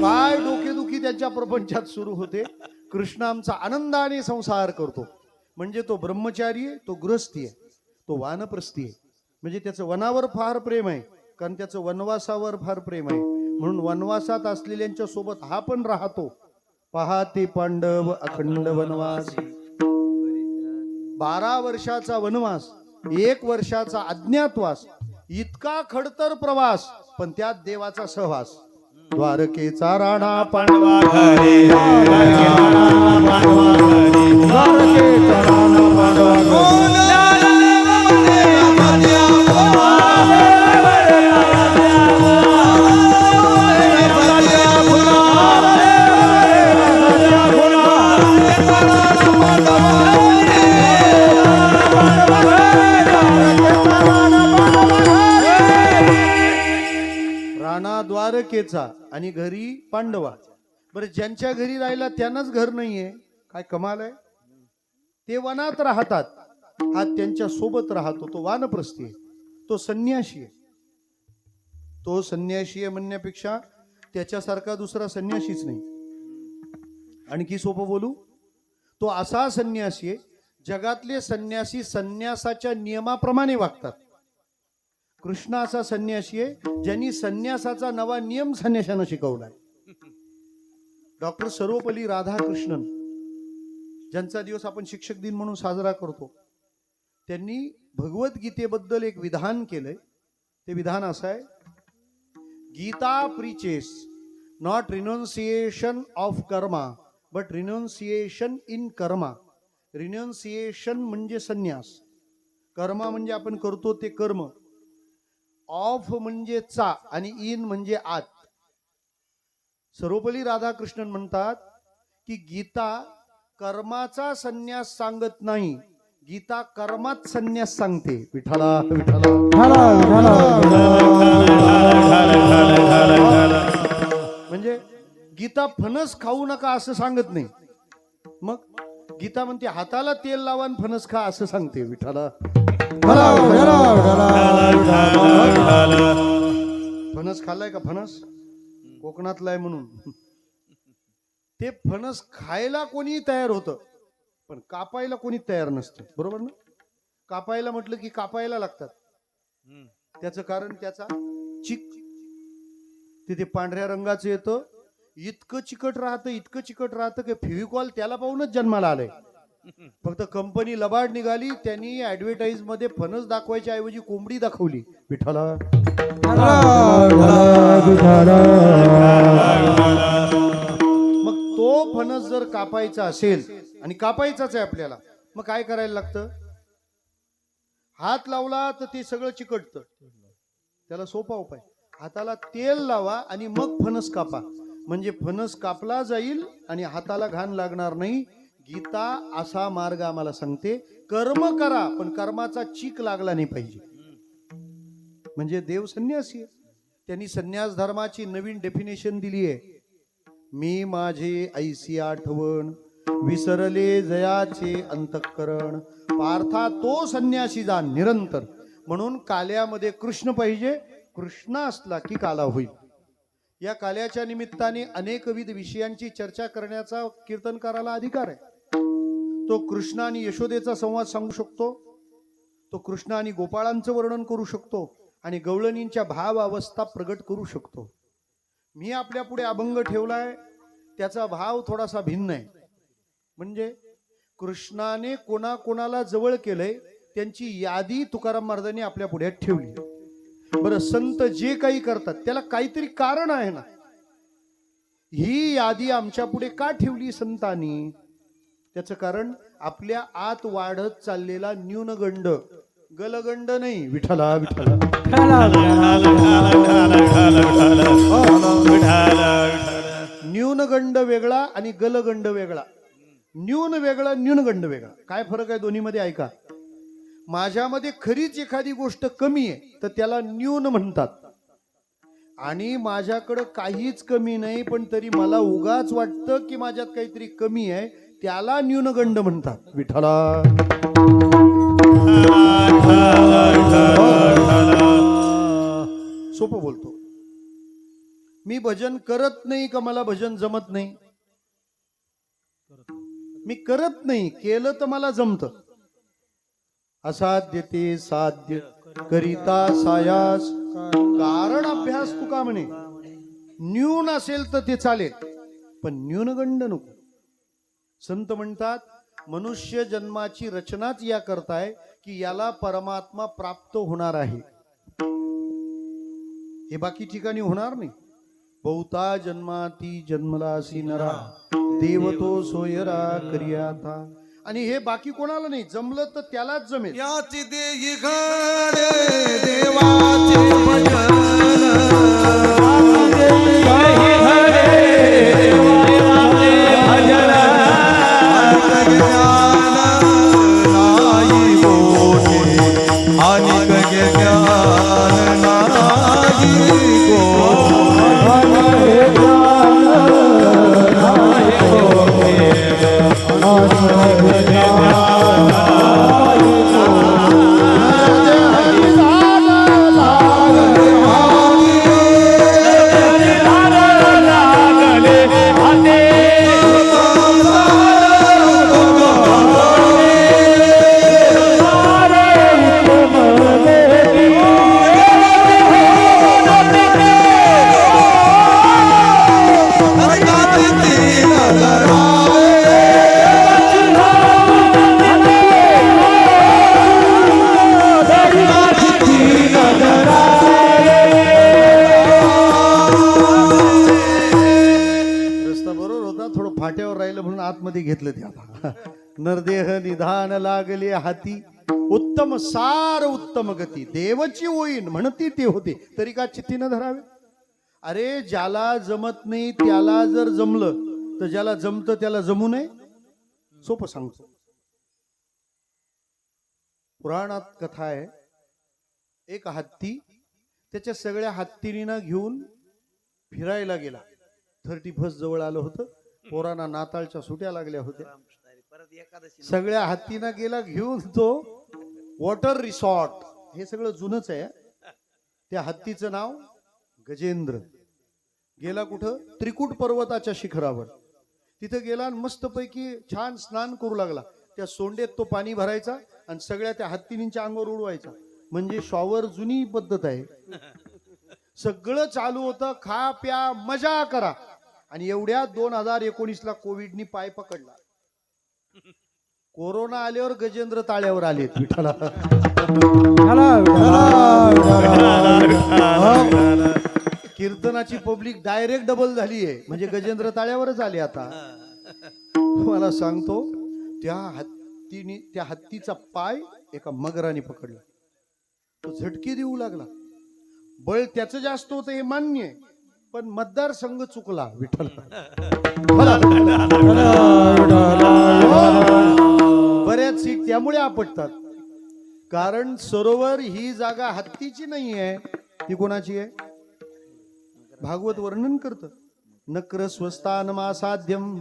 काय डोकेदुखी त्यांच्या प्रपंचात सुरू होते. कृष्ण आमचा आनंदाने संसार करतो. म्हणजे तो ब्रह्मचारी आहे, तो गृहस्थी आहे, तो वानप्रस्थी आहे. म्हणजे त्याचं वनावर फार प्रेम आहे, कारण त्याचं वनवासावर फार प्रेम आहे. म्हणून वनवासात असलेल्यांच्या सोबत हा पण राहतो. पहाते पांडव अखंड वनवास. 12 वर्षाचा वनवास, 1 वर्षाचा अज्ञातवास, इतका खडतर प्रवास, पण त्यात देवाचा सहवास. द्वारकेचा राणा पांडवा घरी, द्वारकेचा राणा पांडवा घरी. द्वारकेचा आणि घरी पांडवा. बरं, ज्यांच्या घरी राहिला त्यांनाच घर नाहीये, काय कमाल आहे. ते वनात राहतात, हा त्यांच्या सोबत राहतो, तो वानप्रस्थी आहे, तो संन्याशी आहे. तो संन्याशी आहे म्हणण्यापेक्षा त्याच्यासारखा दुसरा संन्याशीच नाही. आणखी सोपं बोलू, तो असा संन्यासी आहे, जगातले संन्यासी संन्यासाच्या नियमाप्रमाणे वागतात. कृष्ण असा संन्यासी आहे ज्यांनी संन्यासाचा नवा नियम संन्याशानं शिकवलाय. डॉक्टर सर्वपल्ली राधाकृष्णन, ज्यांचा दिवस आपण शिक्षक दिन म्हणून साजरा करतो, त्यांनी भगवद्गीतेबद्दल एक विधान केलंय. ते विधान असं आहे, Gita preaches not renunciation of karma but renunciation in karma. Renunciation म्हणजे संन्यास, कर्मा म्हणजे आपण करतो ते कर्म, ऑफ म्हणजे चा आणि इन म्हणजे आत. सर्वपल्ली राधाकृष्णन म्हणतात की गीता कर्माचा संन्यास सांगत नाही, गीता कर्मात संन्यास सांगते. विठ्ठला विठ्ठला. म्हणजे गीता फणस खाऊ नका असं सांगत नाही, मग गीता म्हणते हाताला तेल लावा आणि फणस खा असं सांगते. विठ्ठला. फणस खाल्लाय का? फणस कोकणातला आहे म्हणून. ते फणस खायला कोणी तयार होतं, पण कापायला कोणी तयार नसतं, बरोबर ना. कापायला म्हटलं की कापायला लागतात. त्याचं कारण त्याचा चिक, ते पांढऱ्या रंगाचं येतं, इतकं चिकट राहतं, इतकं चिकट राहतं की फेविकॉल त्याला पाहूनच जन्माला आलंय. फक्त कंपनी लबाड निघाली, त्यांनी ऍडव्हर्टाईज मध्ये फणस दाखवायच्या ऐवजी कोंबडी दाखवली. विठ्ठला. मग तो फणस जर कापायचा असेल, आणि कापायचाच आहे आपल्याला, मग काय करायला लागतं? हात लावला तर ते सगळं चिकटतं. त्याला सोपा उपाय, हाताला तेल लावा आणि मग फणस कापा, म्हणजे फणस कापला जाईल आणि हाताला घाण लागणार नाही. गीता असा मार्ग आम्हाला सांगते. कर्म करा पण कर्माचा चीक लागला नाही पाहिजे. म्हणजे देव संन्यासी आहे, त्यांनी संन्यास धर्माची नवीन डेफिनेशन दिली आहे. मी माझे ऐसी आठवण विसरले जयाचे अंतःकरण, पार्था तो संन्यासी जा निरंतर. म्हणून काल्यामध्ये कृष्ण पाहिजे, कृष्ण असला की काला होईल. या काल्याच्या निमित्ताने अनेकविध विषयांची चर्चा करण्याचा कीर्तनकाराला अधिकार आहे. तो कृष्ण आणि यशोदेचा संवाद सांगू शकतो, तो कृष्ण आणि गोपाळांचं वर्णन करू शकतो, आणि गवळणींच्या भाव अवस्था प्रगट करू शकतो. मी आपल्या पुढे अभंग ठेवलाय, त्याचा भाव थोडासा भिन्न आहे. म्हणजे कृष्णाने कोणाकोणाला जवळ केलंय त्यांची यादी तुकाराम महाराजांनी आपल्या पुढे ठेवली. बरं, संत जे काही करतात त्याला काहीतरी कारण आहे ना. ही यादी आमच्या पुढे का ठेवली संतांनी? त्याचं कारण आपल्या आत वाढत चाललेला न्यूनगंड, गलगंड नाही. विठ्ठला विठ्ठला. न्यूनगंड वेगळा आणि गलगंड वेगळा. न्यून वेगळा, न्यूनगंड वेगळा. काय फरक आहे दोन्हीमध्ये ऐका. माझ्यामध्ये खरीच एखादी गोष्ट कमी आहे तर त्याला न्यून म्हणतात, आणि माझ्याकडं काहीच कमी नाही पण तरी मला उगाच वाटतं की माझ्यात काहीतरी कमी आहे, त्याला न्यूनगंड म्हणतात. विठ्ठला. सोपं बोलतो. मी भजन करत नाही का मला भजन जमत नाही? मी करत नाही, केलं तर मला जमतं. असाध्य ते साध्य करिता सायास, कारण अभ्यास तुका म्हणे. न्यून असेल तर ते चालेल पण न्यूनगंड नको. संत म्हणतात मनुष्य जन्माची रचनाच या करताय की याला परमात्मा प्राप्त होणार आहे, हे बाकी ठिकाणी होणार नाही. बहुता जन्माती जन्मलासी नरा, देव तो सोयरा करिया था. आणि हे बाकी कोणाला नाही, जमलं तर त्यालाच जमेल. याची देही घडे देवाचे भजन, आणि ज्ञान नाही दरवाज्यावर राहिलं म्हणून आतमध्ये घेतलं त्याला. नरदेह निधान लागले हाती, उत्तम सार उत्तम गती, देवची होईन म्हणती ते होते, तरी का चित्ती न धरावे. अरे ज्याला जमत नाही त्याला जर जमलं तर ज्याला जमतं त्याला जमू नये. सोपं सांगतो. पुराणात कथा आहे, एक हत्ती त्याच्या सगळ्या हत्तींना घेऊन फिरायला गेला. 31 जवळ आलं होतं, पोरांना नाताळच्या सुट्या लागल्या होत्या. सगळ्या हत्तींना गेला घेऊन तो वॉटर रिसॉर्ट, हे सगळं जुनच आहे. त्या हत्तीचं नाव गजेंद्र. गेला कुठं? त्रिकूट पर्वताच्या शिखरावर. तिथं गेला आणि मस्तपैकी छान स्नान करू लागला. त्या सोंडेत तो पाणी भरायचा आणि सगळ्या त्या हत्तींच्या अंगावर उडवायचा. म्हणजे शॉवर जुनी पद्धत आहे. सगळं चालू होतं, खा प्या मजा करा. आणि एवढ्या 2019ला कोविडनी पाय पकडला. कोरोना आल्यावर गजेंद्र ताळ्यावर आले. विठाला कीर्तनाची पब्लिक डायरेक्ट डबल झाली आहे, म्हणजे गजेंद्र ताळ्यावरच आले. आता मला सांगतो, त्या हत्तीचा पाय एका मगराने पकडला. तो झटके देऊ लागला. बळ त्याचं जास्त होतं हे मान्य आहे, पण मतदारसंघ चुकला. विठ्ठल बऱ्याच सीट त्यामुळे आपटतात, कारण सरोवर ही जागा हत्तीची नाही आहे, ती कोणाची आहे? भागवत वर्णन करत, नक्र स्वस्थानमासाध्यम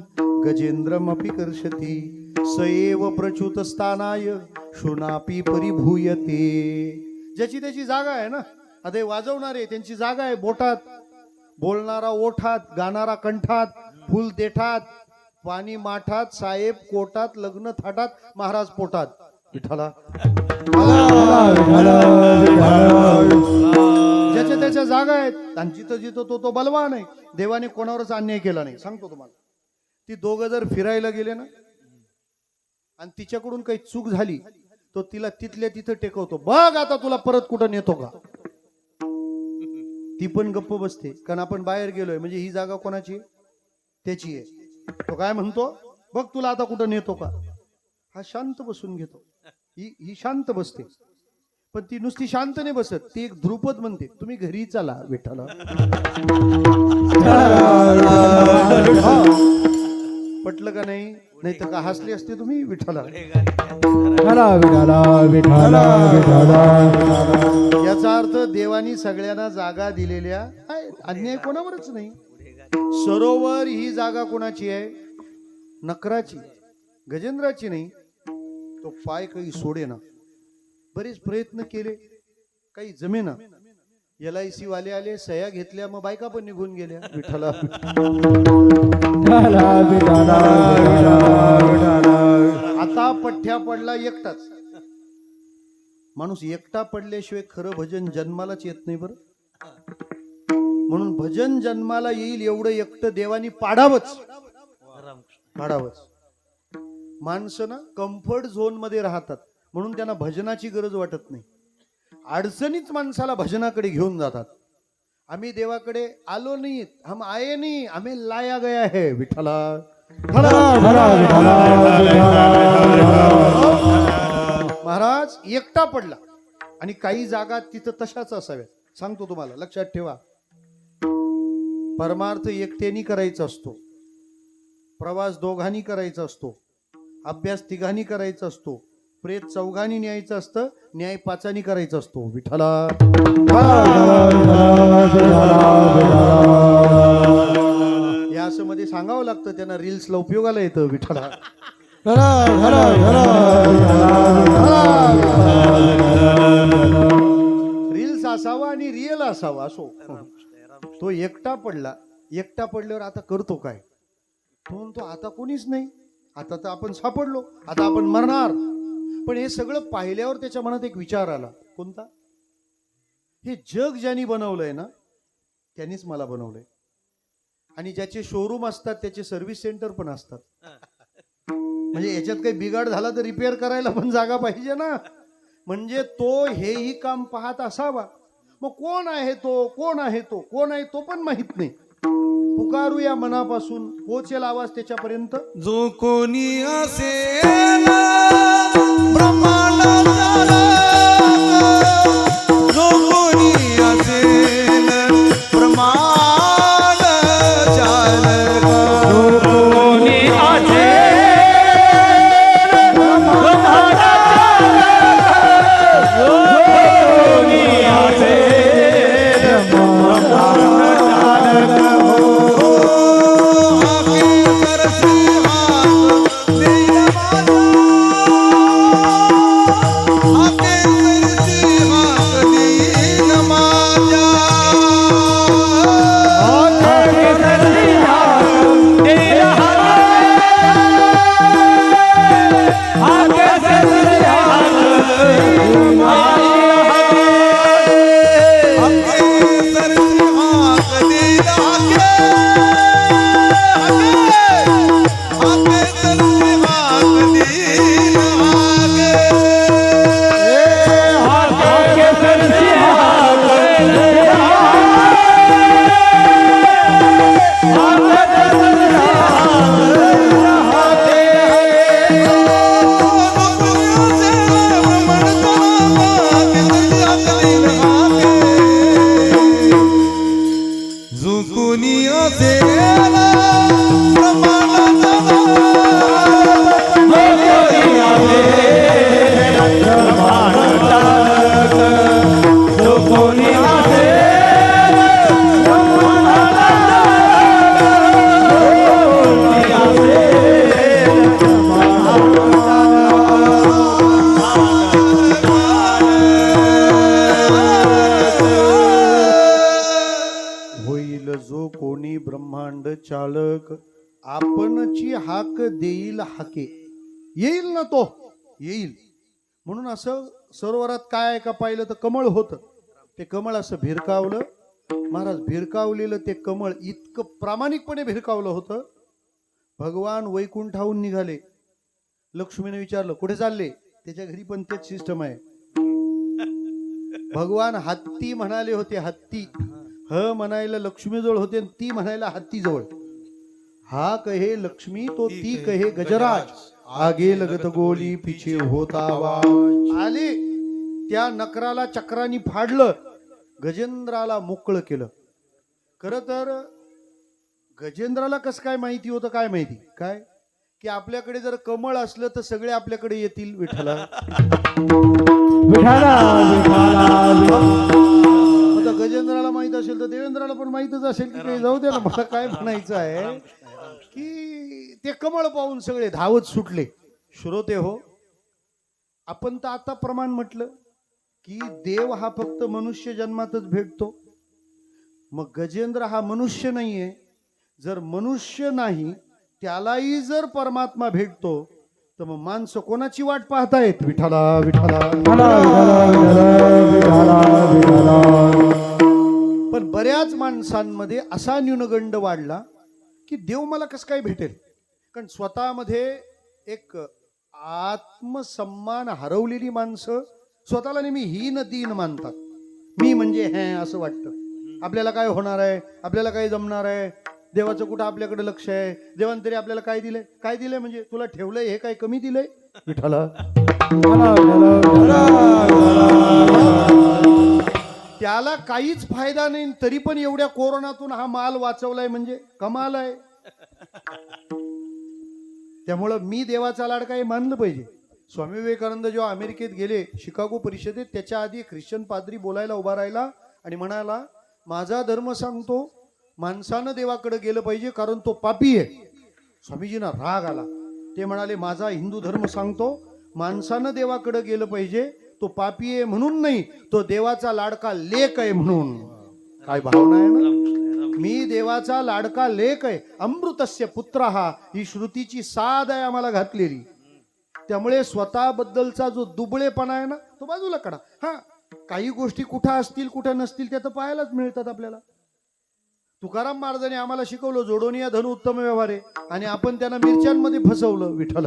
गजेंद्रमपि कर्षति, सएव प्रच्युत स्थानाय शुनापी परिभूयते. ज्याची त्याची जागा आहे ना. आता वाजवणारे त्यांची जागा आहे बोटात, बोलणारा ओठात, गाणारा कंठात, फुल देठात, पाणी माठात, साहेब कोटात, लग्न थाटात, महाराज पोटात. विठाला ज्याच्या त्याच्या जागा आहेत. आणि जिथं जिथं तो बलवान आहे. देवाने कोणावरच अन्याय केला नाही. सांगतो तुम्हाला, ती दोघं जर फिरायला गेले ना आणि तिच्याकडून काही चूक झाली, तो तिला तिथल्या तिथं टेकवतो. बघ आता तुला परत कुठं नेतो का. ती पण गप्प बसते, कारण आपण बाहेर गेलोय म्हणजे ही जागा कोणाची आहे? त्याची आहे. तो काय म्हणतो, बघ तुला आता कुठं नेतो का. हा शांत बसून घेतो. ही शांत बसते, पण ती नुसती शांत नाही बसत, ती एक ध्रुपद म्हणते, तुम्ही घरी चला. विठ्ठला पटलं का नाही? नाही तर का हसले असते तुम्ही. विठ्ठला याचा अर्थ देवानी सगळ्यांना जागा दिलेल्या आहेत, अन्याय कोणावरच नाही. सरोवर ही जागा कोणाची आहे? नकराची, गजेंद्राची नाही. तो पाय काही सोडे ना. बरेच प्रयत्न केले, काही जमेना. LIC वाले आले, सह्या घेतल्या, मग बायका पण निघून गेल्या. विठ्ठला आता पठ्ठ्या पडला एकटाच. माणूस एकटा पडल्याशिवाय खरं भजन जन्मालाच येत नाही बरं. म्हणून भजन जन्माला येईल एवढं एकटं देवानी पाडावंच. माणसं ना कम्फर्ट झोन मध्ये राहतात, म्हणून त्यांना भजनाची गरज वाटत नाही. अडचणीच माणसाला भजनाकडे घेऊन जातात. आम्ही देवाकडे आलो नाही, हम आये नाही, हमें लाया गया है. विठ्ठला महाराज एकटा पडला. आणि काही जागा तिथं तशाच असाव्यात. सांगतो तुम्हाला, लक्षात ठेवा. परमार्थ एकट्यानी करायचा असतो, प्रवास दोघांनी करायचा असतो, अभ्यास तिघांनी करायचा असतो, प्रेत चौघांनी न्यायचं असतं, न्याय पाचानी करायचा असतो. विठ्ठला या असं मध्ये सांगावं लागतं, त्यांना रील्सला उपयोगाला येतं. विठ्ठला रील्स असावा आणि रिअल असावा. असो, तो एकटा पडला. एकटा पडल्यावर आता करतो काय? तो म्हणतो आता कोणीच नाही, आता तर आपण सापडलो, आता आपण मरणार. पण हे सगळं पाहिल्यावर त्याच्या मनात एक विचार आला. कोणता? हे जग ज्यांनी बनवलंय ना, त्यांनीच मला बनवलंय. आणि ज्याचे शोरूम असतात त्याचे सर्व्हिस सेंटर पण असतात. म्हणजे याच्यात काही बिघाड झाला तर रिपेअर करायला पण जागा पाहिजे ना. म्हणजे तो हेही काम पाहत असावा. मग कोण आहे तो, कोण आहे तो, कोण आहे तो पण माहित नाही. पुकारूया मनापासून, पोचेल आवाज त्याच्यापर्यंत. जो कोणी असेल ब्रह्मांडाचा राजा, जो कोणी असेल ब्रह्मांड चालक, कोणी असेल ब्रह्मांड चालक, आपणची हाक देईल हाके. येईल ना तो, येईल. म्हणून असं सरोवरात काय आहे का पाहिलं तर कमळ होतं. ते कमळ असं भिरकावलं. महाराज भिरकावलेलं ते कमळ इतकं प्रामाणिकपणे भिरकावलं होतं. भगवान वैकुंठाहून निघाले. लक्ष्मीने विचारलं कुठे चालले. त्याच्या घरी पण तेच सिस्टम आहे. भगवान हत्ती म्हणाले होते. हत्ती ह म्हणायला लक्ष्मीजवळ होते आणि ती म्हणायला हत्तीजवळ. हा कहे लक्ष्मी तो ती कहे गजराज, आगे लगत गोली पिछे होता आवाज. आले त्या नकराला चक्रानी फाडलं, गजेंद्राला मोकळं केलं. खरं तर गजेंद्राला कसं काय माहिती होतं काय माहिती काय की आपल्याकडे जर कमळ असलं तर सगळे आपल्याकडे येतील. विठ्ठला आता गजेंद्राला माहित असेल तर देवेंद्राला पण माहितच असेल की काही. जाऊ दे ना, मला काय म्हणायचं आहे की ते कमळ पाहून सगळे धावत सुटले. श्रोते हो, आपण तर आता प्रमाण म्हटलं की देव हा फक्त मनुष्य जन्मातच भेटतो. मग गजेंद्र हा मनुष्य नाहीये. जर मनुष्य नाही त्यालाही जर परमात्मा भेटतो तर मग माणसं कोणाची वाट पाहतायत. विठाला विठाला. पण बऱ्याच माणसांमध्ये असा न्यूनगंड वाढला की देव मला कसं काय भेटेल. कारण स्वतःमध्ये एक आत्मसन्मान हरवलेली माणसं स्वतःला नेहमी हीन दीन मानतात. मी म्हणजे हे असं वाटतं. आपल्याला काय होणार आहे, आपल्याला काय जमणार आहे, देवाचं कुठं आपल्याकडे लक्ष आहे. देवान तरी आपल्याला काय दिलंय, काय दिलंय म्हणजे तुला ठेवलंय हे काय कमी दिलंय. विठाला त्याला काहीच फायदा नाही तरी पण एवढ्या कोरोनातून हा माल वाचवलाय म्हणजे कमाल आहे. त्यामुळं मी देवाचा लाडका हे मानलं पाहिजे. स्वामी विवेकानंद जेव्हा अमेरिकेत गेले शिकागो परिषदेत, त्याच्या आधी ख्रिश्चन पाद्री बोलायला उभा राहिला आणि म्हणाला माझा धर्म सांगतो माणसानं देवाकडे गेलं पाहिजे कारण तो पापी आहे. स्वामीजींना राग आला. ते म्हणाले माझा हिंदू धर्म सांगतो माणसानं देवाकडे गेलं पाहिजे, तो पापी आहे म्हणून नाही, तो देवाचा लाडका लेक आहे म्हणून. काय भावना आहे ना. मी देवाचा लाडका लेक आहे. अमृतस्य पुत्र हा, ही श्रुतीची साध आहे आम्हाला घातलेली. त्यामुळे स्वतःबद्दलचा जो दुबळेपणा आहे ना तो बाजूला काढा. हा काही गोष्टी कुठं असतील कुठं नसतील त्या तर पाहायलाच मिळतात आपल्याला. तुकाराम महाराजांनी आम्हाला शिकवलं जोडोनिया धनु उत्तम व्यवहार आहे आणि आपण त्यांना मिरच्यांमध्ये फसवलं. विठ्ठल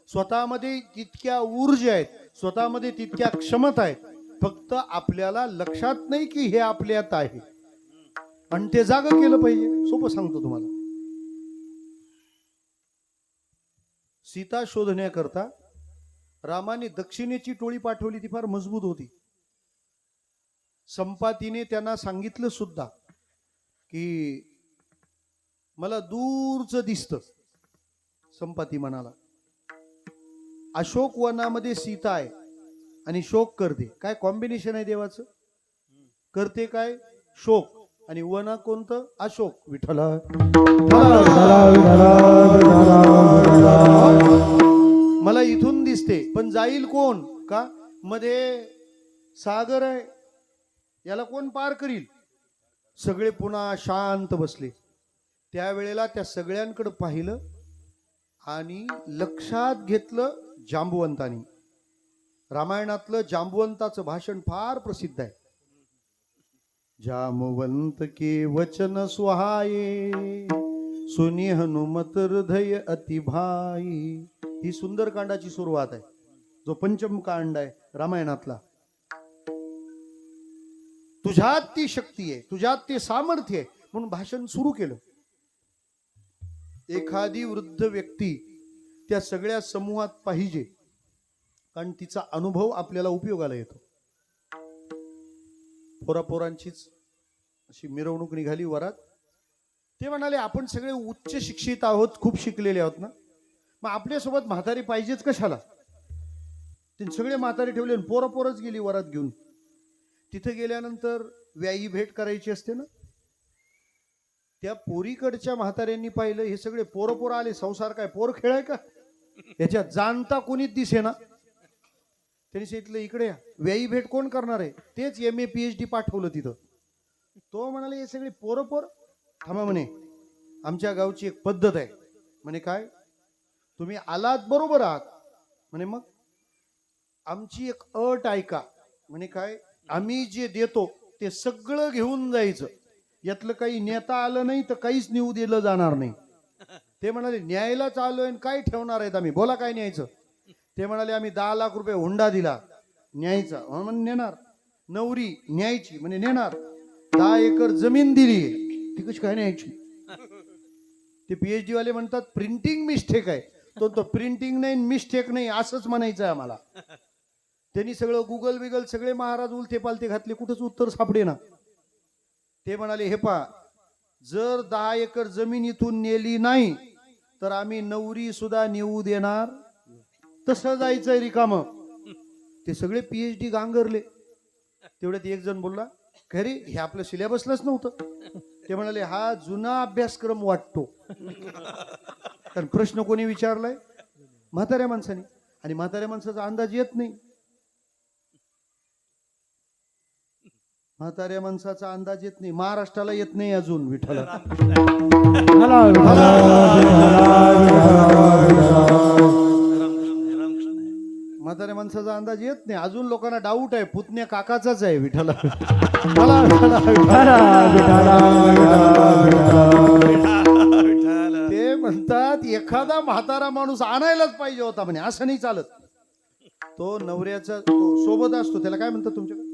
स्वतःमध्ये तितक्या ऊर्जा आहेत, स्वतःमध्ये तितक्या क्षमता आहेत, फक्त आपल्याला लक्षात नाही की हे आपल्यात आहे आणि ते जागं केलं पाहिजे. सोपं सांगतो तुम्हाला. सीता शोधण्याकरता रामाने दक्षिणेची टोळी पाठवली, ती फार मजबूत होती. संपातीने त्यांना सांगितलं सुद्धा की मला दूरचं दिसतं. संपाती म्हणाला, अशोक वनामध्ये सीता आहे आणि शोक करते. काय कॉम्बिनेशन आहे देवाचं. करते काय, शोक, आणि वन कोणतं, अशोक. विठ्ठला मला इथून दिसते, पण जाईल कोण, का मध्ये सागर आहे, याला कोण पार करील. सगळे पुन्हा शांत बसले. त्यावेळेला त्या सगळ्यांकडे पाहिलं आणि लक्षात घेतलं जांबुवंतानी. रामायणातलं जांबुवंताचं भाषण फार प्रसिद्ध आहे. जामवंत के वचन सुहाये, सुनी हनुमत हृदय अति भाई. ही सुंदरकांडाची सुरुवात आहे, जो पंचम कांड आहे रामायणातला. तुझ्यात ती शक्ती आहे, तुझ्यात ते सामर्थ्य आहे, म्हणून भाषण सुरू केलं. एखादी वृद्ध व्यक्ती त्या सगळ्या समूहात पाहिजे, कारण तिचा अनुभव आपल्याला उपयोगाला येतो. पोरापोरांचीच अशी मिरवणूक निघाली वरात. ते म्हणाले, आपण सगळे उच्च शिक्षित आहोत, खूप शिकलेले आहोत ना, मग आपल्यासोबत म्हातारी पाहिजेच कशाला. ते सगळे म्हातारी ठेवले, पोरच गेली वरात घेऊन. तिथे गेल्यानंतर व्यायी भेट करायची असते ना. त्या पोरीकडच्या म्हाताऱ्यांनी पाहिलं, हे सगळे पोरं आले, संसार काय पोर खेळाय का, याच्यात जाणता कोणीच दिसे ना. त्यांनी सांगितलं, इकडे या, व्यायी भेट कोण करणार आहे. तेच MA PhD पाठवलं तिथं. तो म्हणाले, हे सगळे पोरं थांबा म्हणे, आमच्या गावची एक पद्धत आहे. म्हणे काय, तुम्ही आलात बरोबर आहात म्हणे, मग आमची एक अट ऐका. म्हणे काय, आम्ही जे देतो ते सगळं घेऊन जायचं, यातलं काही नेता आलं नाही तर काहीच नेऊ दिलं जाणार नाही. ते म्हणाले, न्यायलाच आलोय, काय ठेवणार आहेत आम्ही, बोला काय न्यायचं. ते म्हणाले, आम्ही 10 लाख रुपये हुंडा दिला, न्यायचा. म्हणे नेणार. नवरी न्यायची, म्हणे नेणार. 10 एकर जमीन दिली, ती कशी काय न्यायची. ते PhD वाले म्हणतात प्रिंटिंग मिस्टेक आहे. तो प्रिंटिंग नाही मिस्टेक नाही असंच म्हणायचं आहे आम्हाला. त्यांनी सगळं गुगल बिगल सगळे महाराज उलथे पालथे घातले, कुठंच उत्तर सापडे ना. ते म्हणाले, हे पा, जर 10 एकर जमीन इथून नेली नाही तर आम्ही नवरी सुद्धा नेऊ देणार, तसं जायचंय रिकाम. ते सगळे PhD गांगरले. तेवढ्यात एक जण बोलला, खरी हे आपलं सिलेबसलाच नव्हतं. ते म्हणाले, हा जुना अभ्यासक्रम वाटतो. कारण प्रश्न कोणी विचारलाय, म्हाताऱ्या माणसाने, आणि म्हाताऱ्या माणसाचा अंदाज येत नाही. म्हाताऱ्या माणसाचा अंदाज येत नाही, महाराष्ट्राला येत नाही अजून. विठ्ठला म्हाताऱ्या माणसाचा अंदाज येत नाही अजून. लोकांना डाऊट आहे, पुतण्या काकाचाच आहे. विठ्ठला ते म्हणतात, एखादा म्हातारा माणूस आणायलाच पाहिजे होता म्हणे, असं नाही चालत. तो नवऱ्याचा तो सोबत असतो, त्याला काय म्हणतात तुमच्याकडे,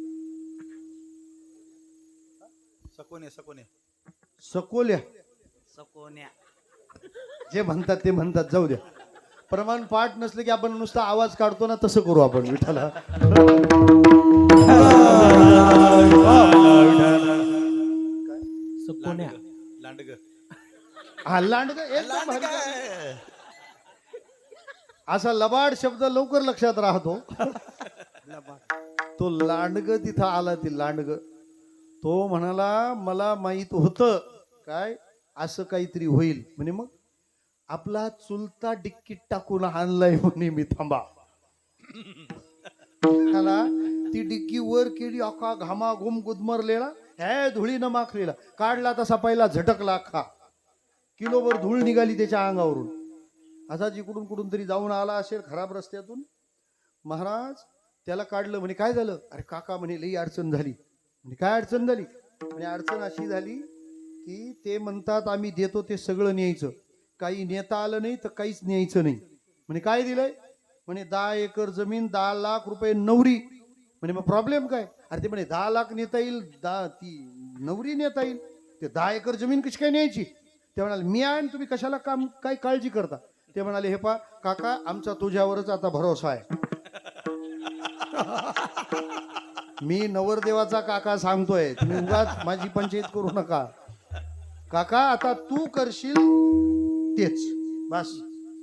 सकोल्या. जे म्हणतात ते म्हणतात, जाऊ द्या. प्रमाण पाठ नसलं की आपण नुसता आवाज काढतो ना, तसं करू आपण. विठ्ठला हा लांडग एकदम भारी. असा लबाड शब्द लवकर लक्षात राहतो. तो लांडग तिथं आला. ती लांडग तो म्हणाला, मला माहित होतं काय असं काहीतरी होईल म्हणे. मग आपला चुलता डिक्कीत टाकून आणलाय म्हणे मी, थांबा. ती डिक्की वर केली, अख्खा घामा घुम गुदमरलेला, हे धुळीनं माखलेला. काढला तसा पहिला झटकला, अख्खा किलोभर धूळ निघाली त्याच्या अंगावरून. असा जिकडून कुठून तरी जाऊन आला असेल खराब रस्त्यातून. महाराज त्याला काढलं. म्हणे काय झालं. अरे काका म्हणे लई अडचण झाली. म्हणजे काय अडचण झाली. म्हणजे अडचण अशी झाली की ते म्हणतात आम्ही देतो ते सगळं न्यायचं, काही नेता आलं नाही तर काहीच न्यायचं नाही. म्हणजे काय दिलंय, म्हणे 10 एकर जमीन 10 लाख रुपये नवरी. म्हणे मग प्रॉब्लेम काय? अरे ते म्हणे 10 लाख नेता येईल, ती नवरी नेता येईल, ते 10 एकर जमीन कशी काय न्यायची? ते म्हणाले मी आहे आणि तुम्ही कशाला काय काळजी करता? ते म्हणाले हे पा काका, आमचा तुझ्यावरच आता भरोसा आहे. मी नवरदेवाचा काका सांगतोय, तुम्ही उगाच माझी पंचायत करू नका. काका आता तू करशील तेच बस.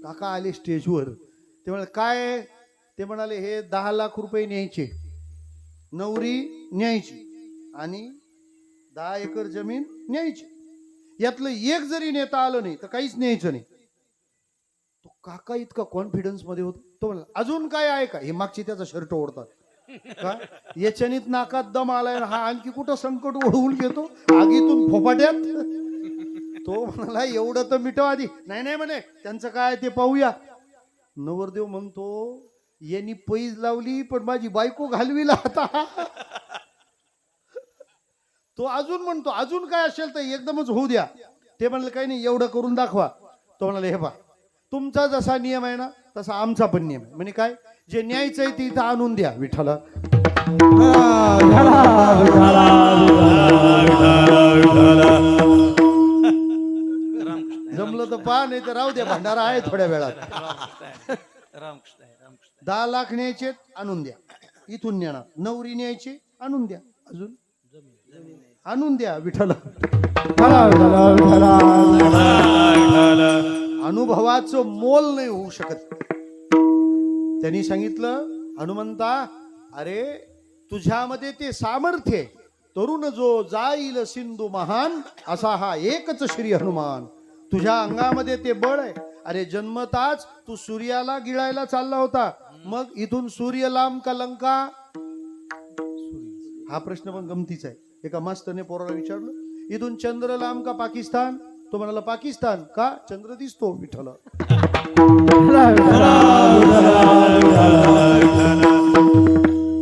काका आले स्टेजवर. ते म्हणाले काय? ते म्हणाले हे 10 लाख रुपये न्यायचे, नवरी न्यायची आणि 10 एकर जमीन न्यायची. यातलं एक जरी नेता आलं नाही तर काहीच न्यायचं नाही. तो काका इतका कॉन्फिडन्स मध्ये होता. तो म्हणला अजून काय आहे का? हे मागची त्याचा शर्ट ओढतात का? याच्यानीत नाकात दम आलाय, हा आणखी कुठं संकट ओढवून घेतो आगीतून फोपाट्यात. तो म्हणाला एवढं तर मिटव आधी. नाही नाही म्हणे, त्यांचं काय ते पाहूया. नवरदेव म्हणतो यांनी पैज लावली पण माझी बायको घालविला आता. तो अजून म्हणतो अजून काय असेल तर एकदमच होऊ द्या. ते म्हणले काही नाही, एवढं करून दाखवा. तो म्हणाले हे बा तुमचा जसा नियम आहे ना तसा आमचा पण नियम आहे. म्हणे काय? जे न्यायचंय ते इथं आणून द्या विठ्ठला. जमलं तर पहा, नाही तर राहू द्या, भंडारा आहे थोड्या वेळात. 10 लाख न्यायचे आणून द्या, इथून नेणार. नवरी न्यायची आणून द्या, अजून आणून द्या विठ्ठला. अनुभवाचं मोल नाही होऊ शकत. त्यांनी सांगितलं हनुमंता, अरे तुझ्यामध्ये ते सामर्थ्य आहे. तरुण जो जाईल सिंधू महान, असा हा एकच श्री हनुमान. तुझ्या अंगामध्ये ते बळ आहे. अरे जन्मताच तू सूर्याला गिळायला चालला होता, मग इथून सूर्य लांब का लंका? हा प्रश्न पण गमतीचा आहे. एका मास्तरने पोराला विचारलं इथून चंद्र लांब का पाकिस्तान? तो म्हणाला पाकिस्तान का? चंद्र दिसतो विठ्ठला.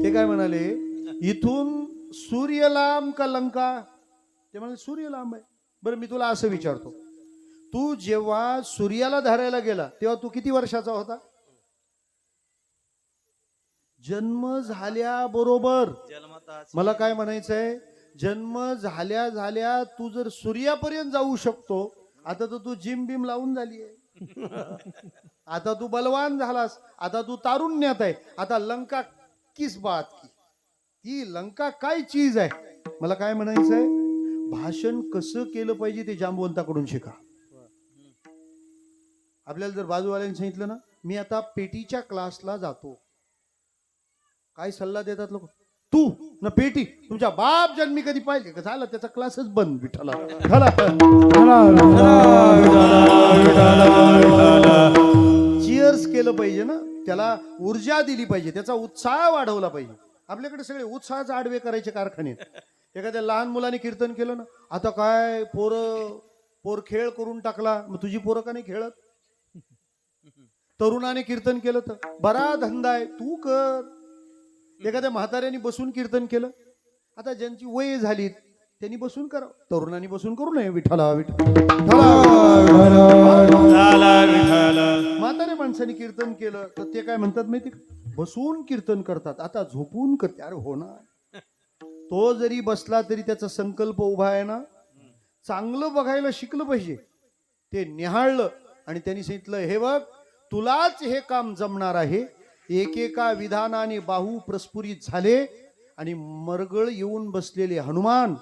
ते काय म्हणाले इथून सूर्य लांब का लंका? ते म्हणाले सूर्य लांब आहे. बरं मी तुला असं विचारतो, तू जेव्हा सूर्याला धरायला गेला तेव्हा तू किती वर्षाचा होता? जन्म झाल्याबरोबर. मला काय म्हणायचंय, जन्म झाल्या झाल्या तू जर सूर्यापर्यंत जाऊ शकतो, आता तर तू जिम बिम लावून झाली आहे. आता तू बलवान झालास, आता तू तारुण्यात आहे. आता लंका किस बात की? ती लंका काय चीज आहे? मला काय म्हणायचंय, भाषण कसं केलं पाहिजे ते जांबवंताकडून शिका. आपल्याला जर बाजूवाल्यांनी सांगितलं ना मी आता पेटीच्या क्लासला जातो, काय सल्ला देतात लोक? तू ना पेटी, तुमच्या बाप जन्मी कधी पाहिजे का? झालं त्याचा क्लासच बंद विठ्ठला. चिअर्स केलं पाहिजे ना, त्याला ऊर्जा दिली पाहिजे, त्याचा उत्साह वाढवला पाहिजे. आपल्याकडे सगळे उत्साहाचे आडवे करायचे कारखाने. एखाद्या लहान मुलाने कीर्तन केलं ना, आता काय पोर खेळ करून टाकला, मग तुझी पोरं का नाही खेळत? तरुणाने कीर्तन केलं तर बरा धंदा आहे, तू कर. एखाद्या म्हाताऱ्याने बसून कीर्तन केलं, आता ज्यांची वय झाली त्यांनी बसून करावं, तरुणांनी बसून करू नये. विठ्ठला म्हाताऱ्या माणसाने कीर्तन केलं तर ते काय म्हणतात माहिती का? बसून कीर्तन करतात, आता झोपून करते. अरे हो ना, तो जरी बसला तरी त्याचा संकल्प उभा आहे ना. चांगलं बघायला शिकलं पाहिजे. ते निहाळलं आणि त्यांनी सांगितलं हे बघ तुलाच हे काम जमणार आहे. एकेका विधानाने बाहू प्रस्फुरित झाले आणि मरगळ येऊन बसलेले हनुमान,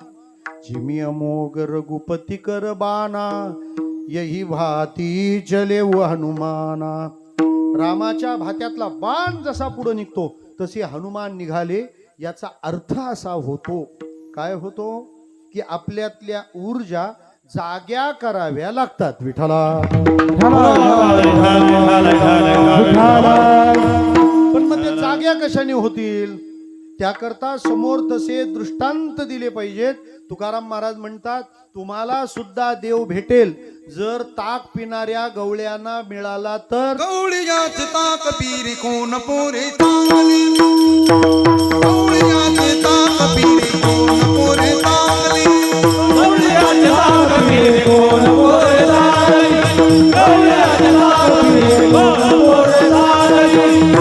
जिमी अमोघ रघुपती कर बाना, यही भाती चले व हनुमाना. रामाच्या भात्यातला बाण जसा पुढे निघतो तसे हनुमान निघाले. याचा अर्थ असा होतो, काय होतो की आपल्यातल्या ऊर्जा जाग्या कराव्या लागतात. विठ्ठला पण मग ते जाग्या कशाने होतील? त्याकरता समोर तसे दृष्टांत दिले पाहिजेत. तुकाराम महाराज म्हणतात तुम्हाला सुद्धा देव भेटेल जर ताक पिणाऱ्या गवळ्यांना मिळाला तर. गवळीयाचे ताक पिरी कोण पोरे चांगली, गवळीयाचे ताक पिरी कोण पोरे चांगली, गवळीयाचे ताक पिरी कोण पोरे चांगली, गवळीयाचे ताक पिरी कोण पोरे चांगली.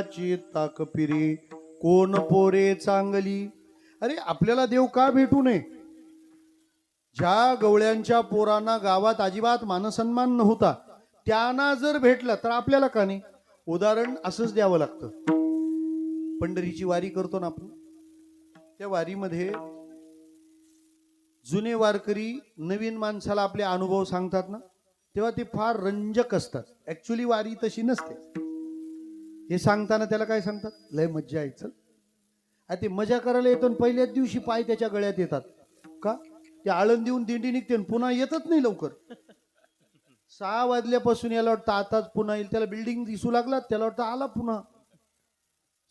गवळ्याची ताकपिरी कोण पोरे चांगली. अरे आपल्याला देव का भेटू नये? ज्या गवळ्यांच्या पोरांना गावात अजिबात मानसन्मान नव्हता त्यांना जर भेटला तर आपल्याला का नाही? उदाहरण असंच द्यावं लागतं. पंढरीची वारी करतो ना आपण, त्या वारीमध्ये जुने वारकरी नवीन माणसाला आपले अनुभव सांगतात ना, तेव्हा ते फार रंजक असतात. ऍक्च्युली वारी तशी नसते. हे सांगताना त्याला काय सांगतात? लय मज्जा आहे, चल. आता ते मजा करायला येतो, पहिल्याच दिवशी पाय त्याच्या गळ्यात येतात. का? ते आळंदीहून दिंडी निघते पुन्हा येतच नाही लवकर. 6 वाजल्यापासून याला वाटतं आताच पुन्हा येईल. त्याला बिल्डिंग दिसू लागला, त्याला वाटतं आला पुन्हा.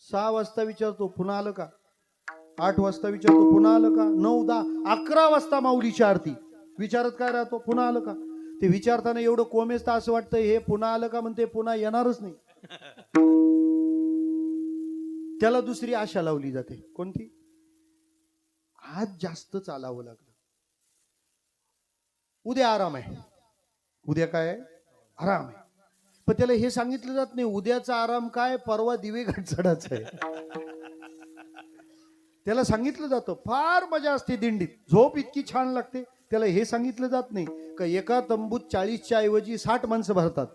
6 वाजता विचारतो पुन्हा आलं का? 8 वाजता विचारतो पुन्हा आलं का? 9, 10, 11 वाजता माऊलीची आरती. विचारत काय राहतो? पुन्हा आलं का? ते विचारताना एवढं कोमेजतं असं वाटतं हे पुन्हा आलं का म्हणते, पुन्हा येणारच नाही. त्याला दुसरी आशा लावली जाते. कोणती? आज जास्त चालावं लागलं, उद्या आराम आहे. उद्या काय आहे? आराम आहे. पण त्याला हे सांगितलं जात नाही उद्याचा आराम काय, परवा दिवे घाट चढायचं आहे. त्याला सांगितलं जातं फार मजा असते दिंडीत, झोप इतकी छान लागते. त्याला हे सांगितलं जात नाही का एका तंबूत 40च्या ऐवजी 60 माणसं भरतात.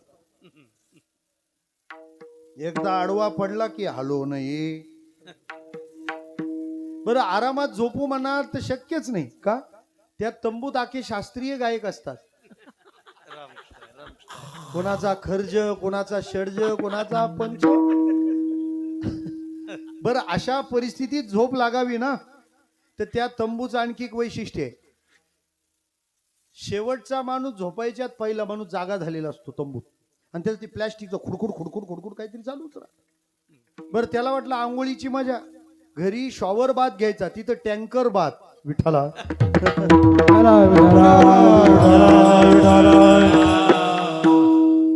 एकदा आडवा पडला की हलो नाही. बरं आरामात झोपू म्हणाल तर शक्यच नाही. का? त्या तंबूत आखे शास्त्रीय गायक असतात. कोणाचा खर्ज, कोणाचा षड्ज, कोणाचा पंच. बरं अशा परिस्थितीत झोप लागावी ना, तर त्या तंबूचं आणखी एक वैशिष्ट्य आहे. शेवटचा माणूस झोपायच्यात पहिला माणूस जागा झालेला असतो तंबूत, आणि त्याला ती प्लॅस्टिकचं खुडखुड खुडखुड खुडखुड काहीतरी चालूच राहत. बरं त्याला वाटलं आंघोळीची मजा, घरी शॉवर बाथ घ्यायचा, तिथं टँकर बाथ. विठ्ठला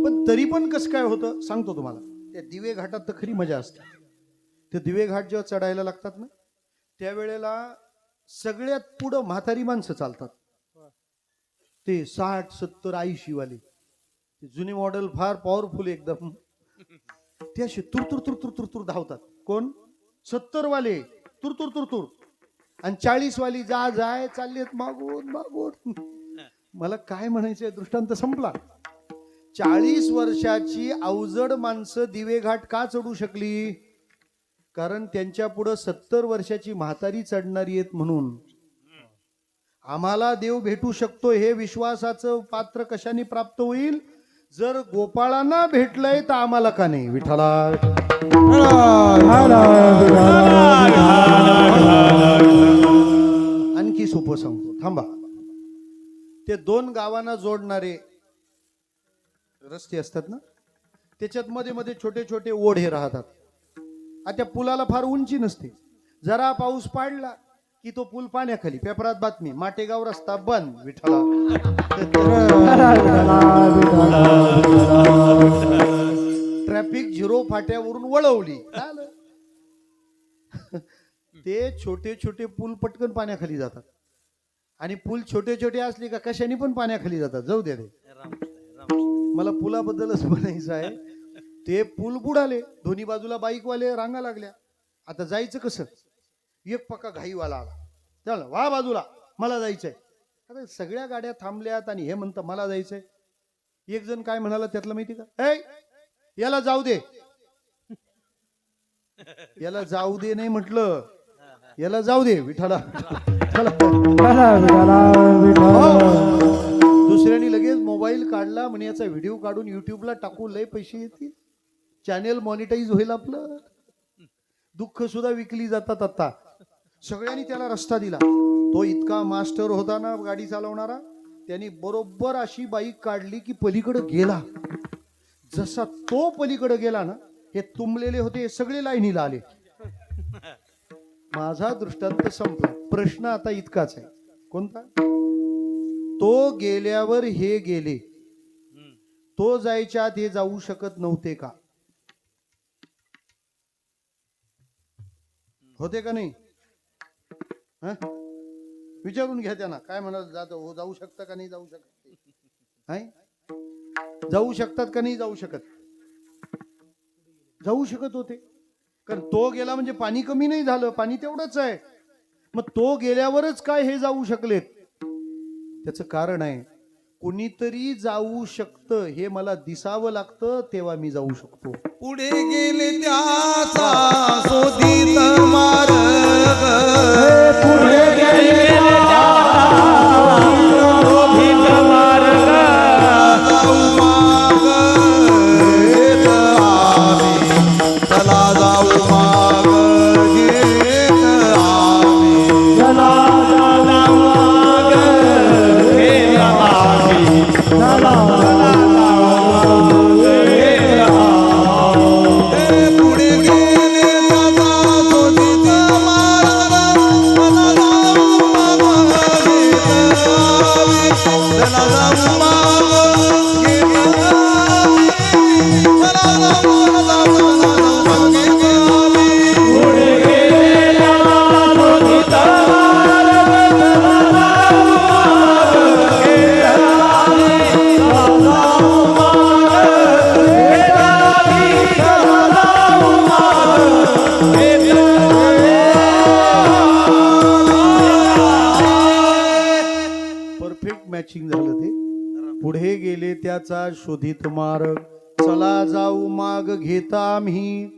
पण तरी पण कसं काय होतं सांगतो तुम्हाला. त्या दिवे घाटात तर खरी मजा असते. ते दिवे घाट जेव्हा चढायला लागतात ना, त्यावेळेला सगळ्यात पुढं म्हातारी माणसं चालतात. ते 60, 70, 80 वाले जुने मॉडेल फार पॉवरफुल एकदम. ते असे तुरतुर तुरतुर तुरतुर धावतात. कोण? 70 वाले तुरतुर तुरतुर, आणि 40 वाली जा जाय चाललेत मागून मागून. मला काय म्हणायचंय, दृष्टांत संपला. 40 वर्षाची अवजड माणसं दिवे घाट का चढू शकली? कारण त्यांच्या पुढं 70 वर्षाची म्हातारी चढणारी आहेत म्हणून. आम्हाला देव भेटू शकतो हे विश्वासाचं पात्र कशाने प्राप्त होईल? जर गोपाळांना भेटलंय तर आम्हाला का नाही? विठ्ठला आणखी सोपं सांगतो, थांबा. ते 2 गावांना जोडणारे रस्ते असतात ना, त्याच्यात मध्ये मध्ये छोटे छोटे ओढे राहतात. त्या पुलाला फार उंची नसते. जरा पाऊस पडला की तो पूल पाण्याखाली. पेपरात बातमी, माटेगाव रस्ता बंद. विठ्ठला ट्रॅफिक 0 फाट्यावरून वळवली. ते छोटे छोटे पूल पटकन पाण्याखाली जातात, आणि पूल छोटे छोटे असले का कशाने पण पाण्याखाली जातात. जाऊ दे रे, मला पुलाबद्दलच म्हणायचं आहे. ते पूल बुडाले, दोन्ही बाजूला बाईकवाले रांगा लागल्या. आता जायचं कसं? एक पक्का घाईवाला आला, चल वा बाजूला, मला जायचंय. आता सगळ्या गाड्या थांबल्यात आणि हे म्हणतं मला जायचंय. एक जण काय म्हणाला त्यातलं माहिती का? ए याला जाऊ दे. याला जाऊ दे नाही म्हटलं, याला जाऊ दे. विठ्ठला दुसऱ्याने लगेच मोबाईल काढला, म्हणे याचा व्हिडिओ काढून युट्यूबला टाकू, लय पैसे येतील, चॅनेल मॉनिटाईज होईल आपलं. दुःख सुद्धा विकली जातात. आता सगळ्यांनी त्याला रस्ता दिला. तो इतका मास्टर होता ना गाडी चालवणारा, त्यांनी बरोबर अशी बाईक काढली की पलीकडे गेला. जसा तो पलीकडे गेला ना, हे तुंबलेले होते हे सगळे लाईनीला आले. माझा दृष्टांत संपला. प्रश्न आता इतकाच आहे. कोणता? तो गेल्यावर हे गेले, तो जायच्या आत हे जाऊ शकत नव्हते का? होते का नाही? विचारून घ्या त्यांना, काय म्हणत जातो, जाऊ शकता का नाही जाऊ शकत? जाऊ शकतात का नाही जाऊ शकत? जाऊ शकत होते. कारण तो गेला म्हणजे पाणी कमी नाही झालं, पाणी तेवढंच आहे. मग तो गेल्यावरच काय हे जाऊ शकलेत? त्याचं कारण आहे, कोणीतरी जाऊ शकतं हे मला दिसावं लागतं, तेव्हा मी जाऊ शकतो. पुढे गेले त्याचा शोधित मार्ग पुढे गेले शोधित मार्ग जाऊ माग घेत आम्ही चला जाऊ माग घेत आम्ही चला चला माग घेत आम्ही चला चला माग घेत आम्ही पुढे गेले त्याचा शोधित मार्ग चला जाऊ माग घेत आम्ही चला जाऊ माग घेत आम्ही चला जाऊ माग घेत आम्ही पुढे गेलेल्या शोधित मार्ग चला जाऊ माग घेत आम्ही चला जाऊ माग घेत आम्ही चला जाऊ माग घेत परफेक्ट मॅचिंग झालं ते. पुढे गेले त्याचा शोधित मार्ग चला जाऊ माग घेता आम्ही.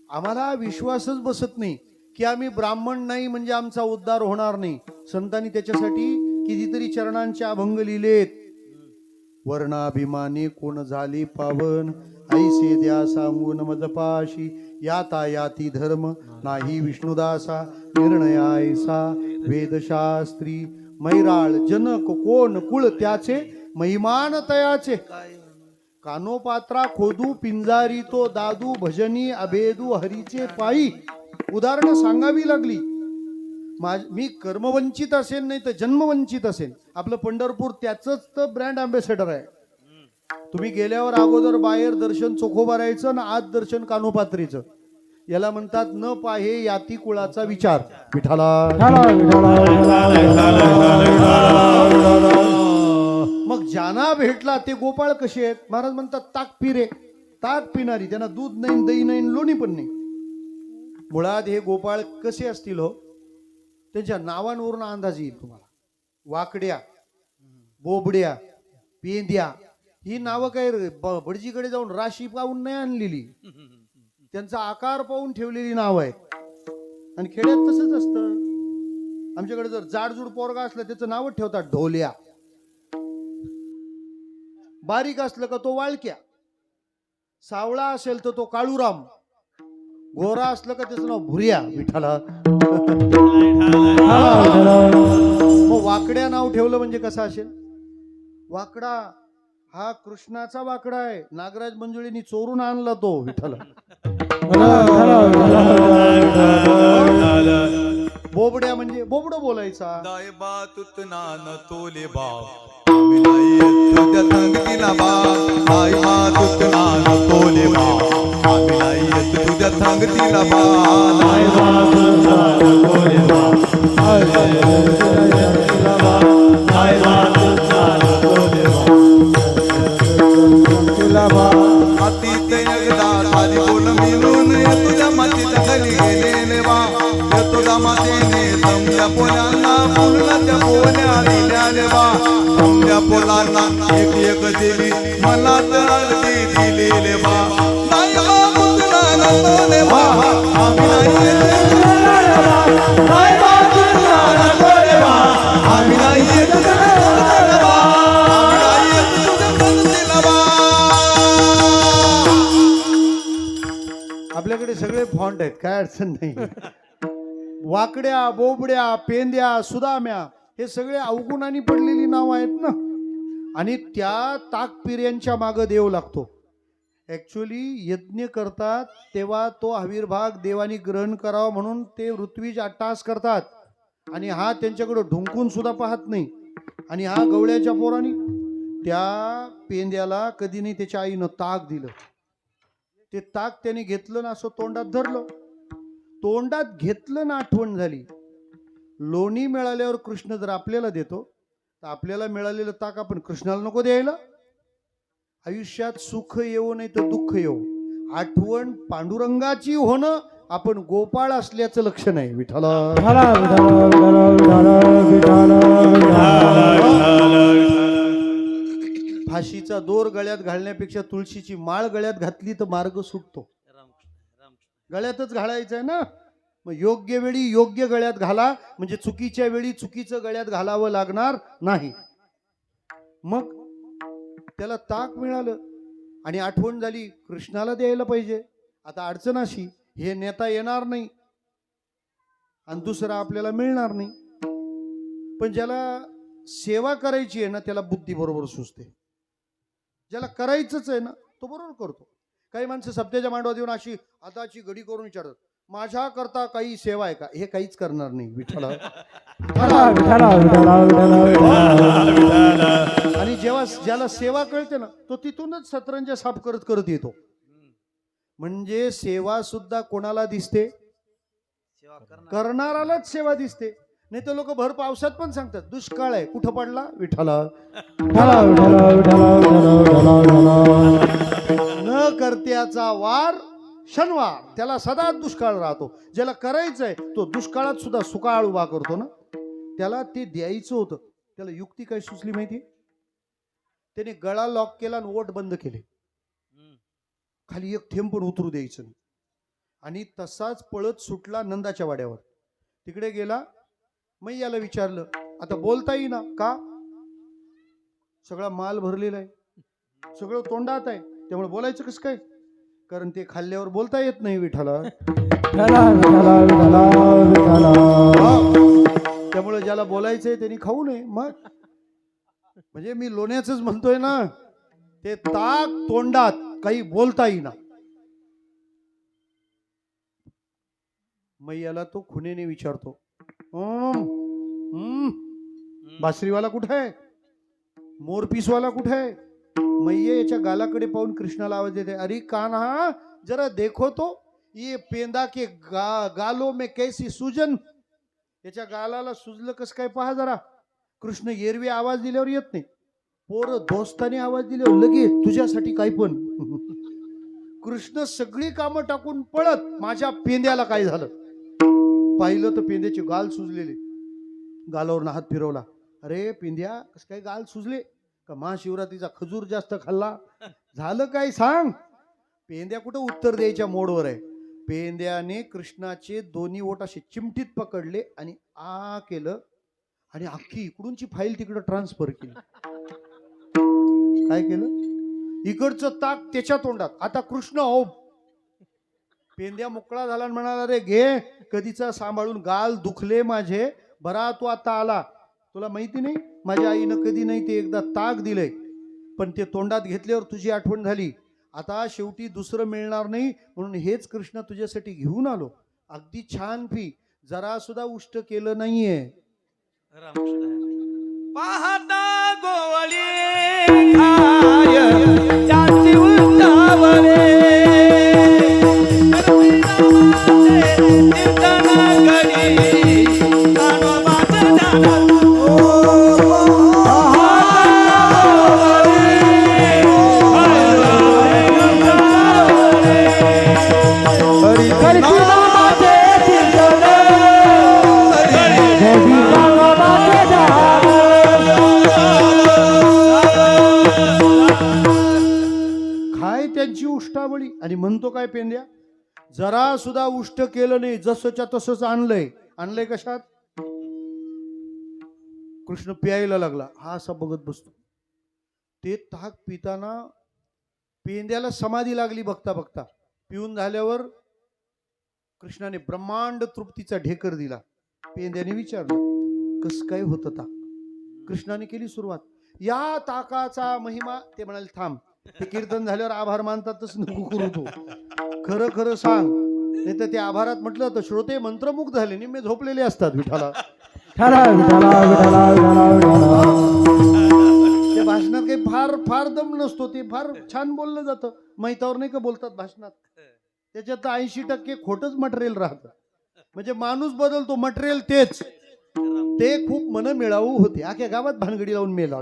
आम्हाला विश्वासच बसत नाही की आम्ही ब्राह्मण नाही म्हणजे आमचा उद्धार होणार नाही. संतांनी त्याच्यासाठी कितीतरी चरणांचे अभंग लिहिलेत. वर्णाभिमाने कोण झाले पावन, ऐसे द्या सांगून मजपाशी, याता याती धर्म नाही विष्णुदासा, निर्णयायसा वेदशास्त्री, मैराळ जनक कोण कुळ त्याचे, महिमान तयाचे, कानोपात्रा खोदू पिंजारी तो दादू, भजनी अभेदू हरीचे पायी. उदाहरणं सांगावी लागली. मी कर्मवंचित असेल नाही तर जन्मवंचित असेल. आपलं पंढरपूर त्याच तर ब्रँड अँबॅसेडर आहे. तुम्ही गेल्यावर अगोदर बाहेर दर्शन चोखोबा राहायचं ना, आज दर्शन कानोपात्रीचं. याला म्हणतात न पाहे याती कुळाचा विचार. विठाला मग ज्यांना भेटला ते गोपाळ कसे आहेत? महाराज म्हणतात ताक पिरे, ताक पिणारी, त्यांना दूध नाही, दही नाही, लोणी पण नाही. मुळात हे गोपाळ कसे असतील हो? त्यांच्या नावांवरून अंदाज येईल तुम्हाला. वाकड्या, बोबड्या, पेंद्या ही नावं काय भटजीकडे जाऊन राशी पाहून नाही आणलेली. त्यांचा आकार पाहून ठेवलेली नाव आहेत. आणि खेड्यात तसंच असतं. आमच्याकडे जर जाडजूड पोरगा असला त्याचं नावच ठेवतात ढोल्या. बारीक असलं का तो वाळक्या, सावळा असेल तर तो काळूराम, गोरा असलं का त्याचं नाव भुरिया. विठाला मग वाकड्या नाव ठेवलं म्हणजे कसं असेल? वाकडा हा कृष्णाचा वाकडा आहे. नागराज मंजुळींनी चोरून आणला तो. विठाला बोबड्या म्हणजे बोबडं बोलायचा. दाय बा तुतना न तोले बा आम्ही नाही येत तुझ्या संगतीला बा. दाय बा तुतना न तोले बा आम्ही नाही येत तुझ्या संगतीला बा. दाय बा तुतना न तोले बा आम्ही नाही येत तुझ्या संगतीला बा. दाय बा तुतना न तोले बा अतीत एकदा साधी बोल मिळून तुझ्या मातीत खाली गेलेले बा. तुझ्या मातीने समजा पोलांना फुलनाच्या पोल्या दिल्याने बा. समजा पोलांना एक एक दिली मला तर अगदी दिलेले बा. नाही बा तुझला नसले बा आम्ही नाही येत तुझ्या बा. नाही बा तुझला नसले बा आम्ही नाही येत तुझ्या बा. आम्ही नाही येत तुझ्या संगतीला बा. आपल्याकडे सगळे फॉन्ट आहेत, काय अडचण नाही. वाकड्या, बोबड्या, पेंद्या, सुदाम्या हे सगळे अवगुणांनी पडलेली नाव आहेत ना. आणि त्या ताकपिऱ्यांच्या मागे देव लागतो. ऍक्च्युली यज्ञ करतात तेव्हा तो आविर्भाग देवानी ग्रहण करावा म्हणून ते ऋत्विज अट्टास करतात. आणि हा त्यांच्याकडे ढुंकून सुद्धा पाहत नाही. आणि हा गवळ्याच्या पोरानी त्या पेंद्याला कधी नाही त्याच्या आईनं ताक दिलं. ते ताक त्याने घेतलं ना, असं तोंडात धरलं. तोंडात घेतलं ना, आठवण झाली. लोणी मिळाल्यावर कृष्ण जर आपल्याला देतो तर आपल्याला मिळालेलं ताक आपण कृष्णाला नको द्यायला. आयुष्यात सुख येवो नाही तर दुःख येवो, आठवण पांडुरंगाची होणं आपण गोपाळ असल्याचं लक्षण आहे. विठ्ठला फाशीचा दोर गळ्यात घालण्यापेक्षा तुळशीची माळ गळ्यात घातली तर मार्ग सुटतो. गळ्यातच घालायचं आहे ना. मग योग्य वेळी योग्य गळ्यात घाला, म्हणजे चुकीच्या वेळी चुकीचं गळ्यात घालावं लागणार नाही. मग त्याला ताक मिळालं आणि आठवण झाली कृष्णाला द्यायला पाहिजे. आता अडचण अशी, हे नेता येणार नाही आणि दुसरा आपल्याला मिळणार नाही. पण ज्याला सेवा करायची आहे ना त्याला बुद्धी बरोबर सुचते. ज्याला करायचंच आहे ना तो बरोबर करतो. काही माणसं सप्त्याच्या मांडवात येऊन अशी आताची घडी करून विचारतात, माझ्या करता काही सेवा आहे का? हे काहीच करणार नाही. विठ्ठला आणि जेव्हा ज्याला सेवा कळते ना तो तिथूनच सतरंजा साफ करत करत येतो. म्हणजे सेवा सुद्धा कोणाला दिसते? करणारालाच सेवा दिसते. नाही तर लोक भर पावसात पण सांगतात दुष्काळ आहे, कुठं पडला? विठ्ठला. न करत्याचा वार शनिवार, त्याला सदा दुष्काळ राहतो. ज्याला करायचंय तो दुष्काळात सुद्धा सुकाळ उभा करतो ना. त्याला ते द्यायचं होतं. त्याला युक्ती काय सुचली माहिती? त्याने गळा लॉक केला आणि ओठ बंद केले. खाली एक थेंब पण उतरू द्यायचं नाही. आणि तसाच पळत सुटला नंदाच्या वाड्यावर. तिकडे गेला, मैयाला विचारलं, आता बोलता येईना का? सगळा माल भरलेला आहे, सगळं तोंडात आहे, त्यामुळे बोलायचं कसं काय? कारण ते खाल्ल्यावर बोलता येत नाही. विठ्ठला त्यामुळे ज्याला बोलायचंय त्यांनी खाऊ नये. मग म्हणजे मी लोण्याच म्हणतोय ना, ते ताक तोंडात, काही बोलता येईना. मैयाला तो खुनेने विचारतो, बासरीवाला कुठे आहे? मोरपीसवाला कुठे आहे? मैये याच्या गालाकडे पाहून कृष्णाला आवाज देते, अरे कान्हा जरा देखो तो, ये पेंदा के गालो में कैसी सूजन. याच्या गालाला सुजलं कस काय पहा जरा. कृष्ण एरवी आवाज दिल्यावर येत नाही, पोर दोस्ताने आवाज दिल्यावर लगेच तुझ्यासाठी काय पण. कृष्ण सगळी कामं टाकून पळत, माझ्या पेंद्याला काय झालं? पाहिलं तर पेंद्याचे गाल सुजलेले. गालावर हात फिरवला, अरे पेंद्या कस काय गाल सुजले? का महाशिवरात्रीचा खजूर जास्त खाल्ला? झालं काय सांग? पेंद्या कुठं उत्तर द्यायच्या मोडवर आहे. पेंद्याने कृष्णाचे दोन्ही ओठ असे चिमटीत पकडले आणि आ केलं आणि अख्खी इकडूनची फाईल तिकडं ट्रान्सफर केली. काय केलं? इकडचं ताक त्याच्या तोंडात. आता कृष्ण हो. पेंद्या मोकळा झाला आणि म्हणाला, रे घे कधीचा सांभाळून, गाल दुखले माझे, बरा तू आता आला. तुला माहिती नाही माझ्या आईनं कधी नाही ते एकदा ताक दिलंय, पण ते तोंडात घेतल्यावर तुझी आठवण झाली. आता शेवटी दुसरं मिळणार नाही म्हणून हेच कृष्ण तुझ्यासाठी घेऊन आलो. अगदी छान पी, जरा सुद्धा उष्ट केलं नाहीये. पाहता गोवळी खाय त्याची उंचावले, त्यांची उष्टावळी. आणि म्हणतो काय पेंद्या, जरा सुद्धा उष्ट केलं नाही, जसंच्या तसंच आणलंय. आणलंय कशात? कृष्ण प्यायला लागला. हा असा बघत बसतो. ते ताक पिताना पेंद्याला समाधी लागली बघता बघता. पिऊन झाल्यावर कृष्णाने ब्रह्मांड तृप्तीचा ढेकर दिला. पेंद्याने विचारलं, कस काय होतं ताक? कृष्णाने केली सुरुवात. या ताकाचा महिमा. ते म्हणाले, थांब, ते कीर्तन झाल्यावर आभार मानतातच नको करू तू, खरं खरं सांग. नाही तर ते आभारात म्हटलं तर श्रोते मंत्रमुग्ध झाले, निम्मे झोपलेले असतात. विठाला त्या भाषणात काही फार फार दम नसतो. ते फार छान बोललं जातं. मैतावर नाही का बोलतात भाषणात, त्याच्यात 80% खोटच मटेरियल राहतं. म्हणजे माणूस बदलतो, मटेरियल तेच. ते खूप मन मिळावू होते. अख्या गावात भानगडी लावून मेला.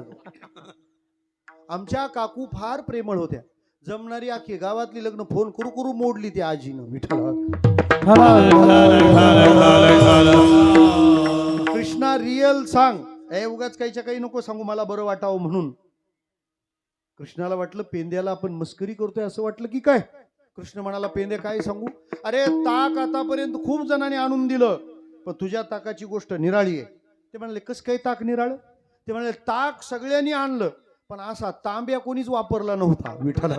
आमच्या काकू फार प्रेमळ होत्या. जमणारी आखी गावातली लग्न फोन करू करू मोडली ती आजीनं विठ्ठला. कृष्णा रिअल सांग, उगाच काहीच्या काही नको सांगू मला बरं वाटावं म्हणून. कृष्णाला वाटलं पेंद्याला आपण मस्करी करतोय असं वाटलं की काय. कृष्ण म्हणाला पेंद्या काय सांगू, अरे ताक आतापर्यंत खूप जणांनी आणून दिलं पण तुझ्या ताकाची गोष्ट निराळी आहे. ते म्हणाले कस काय ताक निराळ. ते म्हणाले ताक सगळ्यांनी आणलं पण असा तांब्या कोणीच वापरला नव्हता विठ्ठला.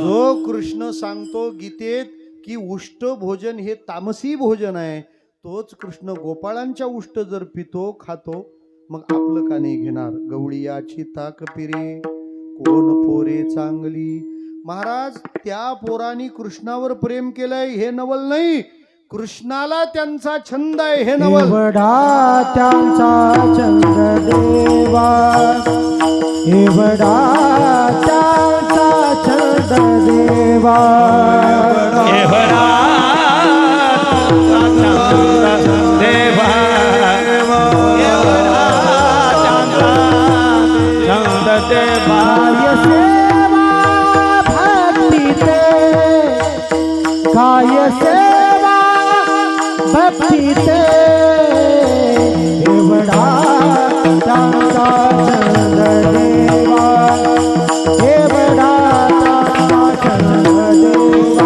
जो कृष्ण सांगतो गीतेत की उष्ट भोजन हे तामसी भोजन आहे, तोच कृष्ण गोपाळांच्या उष्ट जर पितो खातो मग आपलं का नाही घेणार. गवळीयाची ताक पिरे कोण पोरे चांगली. महाराज त्या पोरांनी कृष्णावर प्रेम केलंय हे नवल नाही, कृष्णाला त्यांचा छंद आहे हे नवल. एवढा त्यांचा छंद देवा, एवढा त्यांचा छंद देवा, एवढा देवा, एवढा छंद देवा. काय सेवा भक्ती ते, एवढा त्यांचा छंद देवा, एवढा त्यांचा छंद देवा.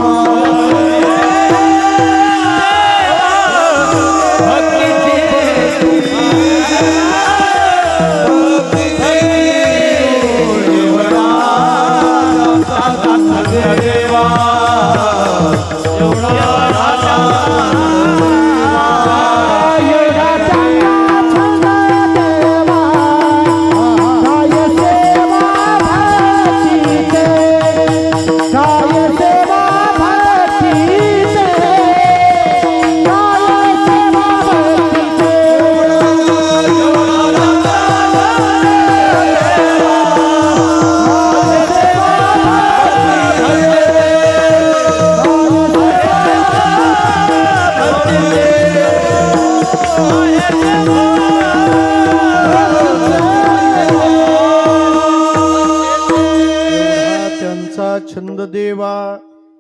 छंद देवा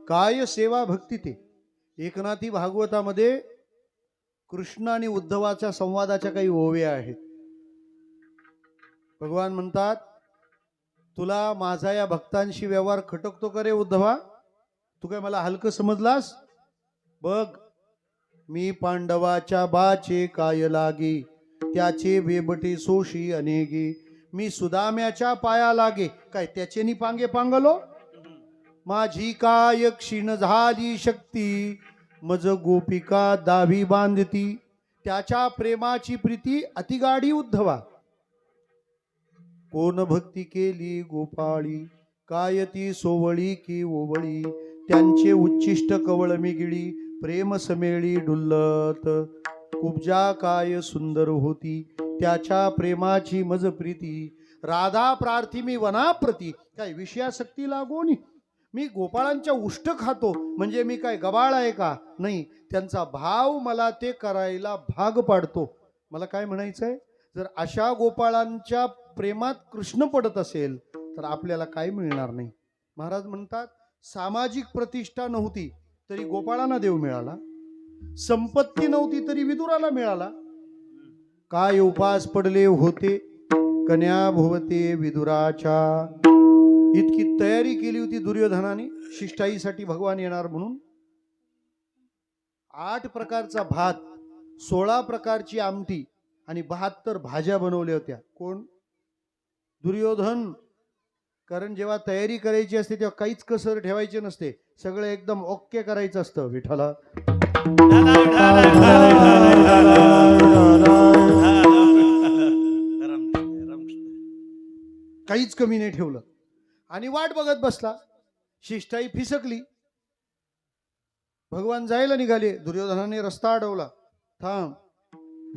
काय सेवा भक्ती ते. एकनाथी भागवतामध्ये कृष्ण आणि उद्धवाच्या संवादाच्या काही ओव्या आहेत. भगवान म्हणतात तुला माझा या भक्तांशी व्यवहार खटकतो का रे उद्धवा, तू काय मला हलकं समजलास. बघ मी पांडवाच्या बाचे काय लागे, त्याचे बेबटे सोशी अनेगे. मी सुदाम्याच्या पाया लागे, काय त्याचे नि पांगे पांगलो. माझी काय क्षीण झाली शक्ती, मज गोपिका दावी बांधती. त्याच्या प्रेमाची प्रीती अतिगाडी उद्धवा. कोण भक्ती केली गोपाळी, काय ती सोवळी की ओवळी. त्यांचे उच्चिष्ट कवळ मी गिळी, प्रेम समेळी डुल्लत. कुब्जा काय सुंदर होती, त्याच्या प्रेमाची मज प्रीती. राधा प्रार्थी मी वनाप्रती, काय विषयासक्ती लागोनी. मी गोपाळांच्या उष्ट खातो म्हणजे मी काय गबाळ आहे का, नाही. त्यांचा भाव मला ते करायला भाग पाडतो. मला काय म्हणायचंय, जर अशा गोपाळांच्या प्रेमात कृष्ण पडत असेल तर आपल्याला काय मिळणार नाही. महाराज म्हणतात सामाजिक प्रतिष्ठा नव्हती तरी गोपाळांना देव मिळाला, संपत्ती नव्हती तरी विदुराला मिळाला. काय उपास पडले होते कन्या भोवते विदुराच्या. इतकी तयारी केली होती दुर्योधनाने शिष्टाईसाठी भगवान येणार म्हणून. 8 प्रकारचा भात, 16 प्रकारची आमटी आणि 72 भाज्या बनवल्या होत्या. कोण? दुर्योधन. कारण जेव्हा तयारी करायची असते तेव्हा काहीच कसर ठेवायचे नसते, सगळं एकदम ओके करायचं असतं विठ्ठला. काहीच कमी नाही ठेवलं आणि वाट बघत बसला. शिष्टाई फिसकली, भगवान जायला निघाले. दुर्योधनाने रस्ता अडवला. थांब,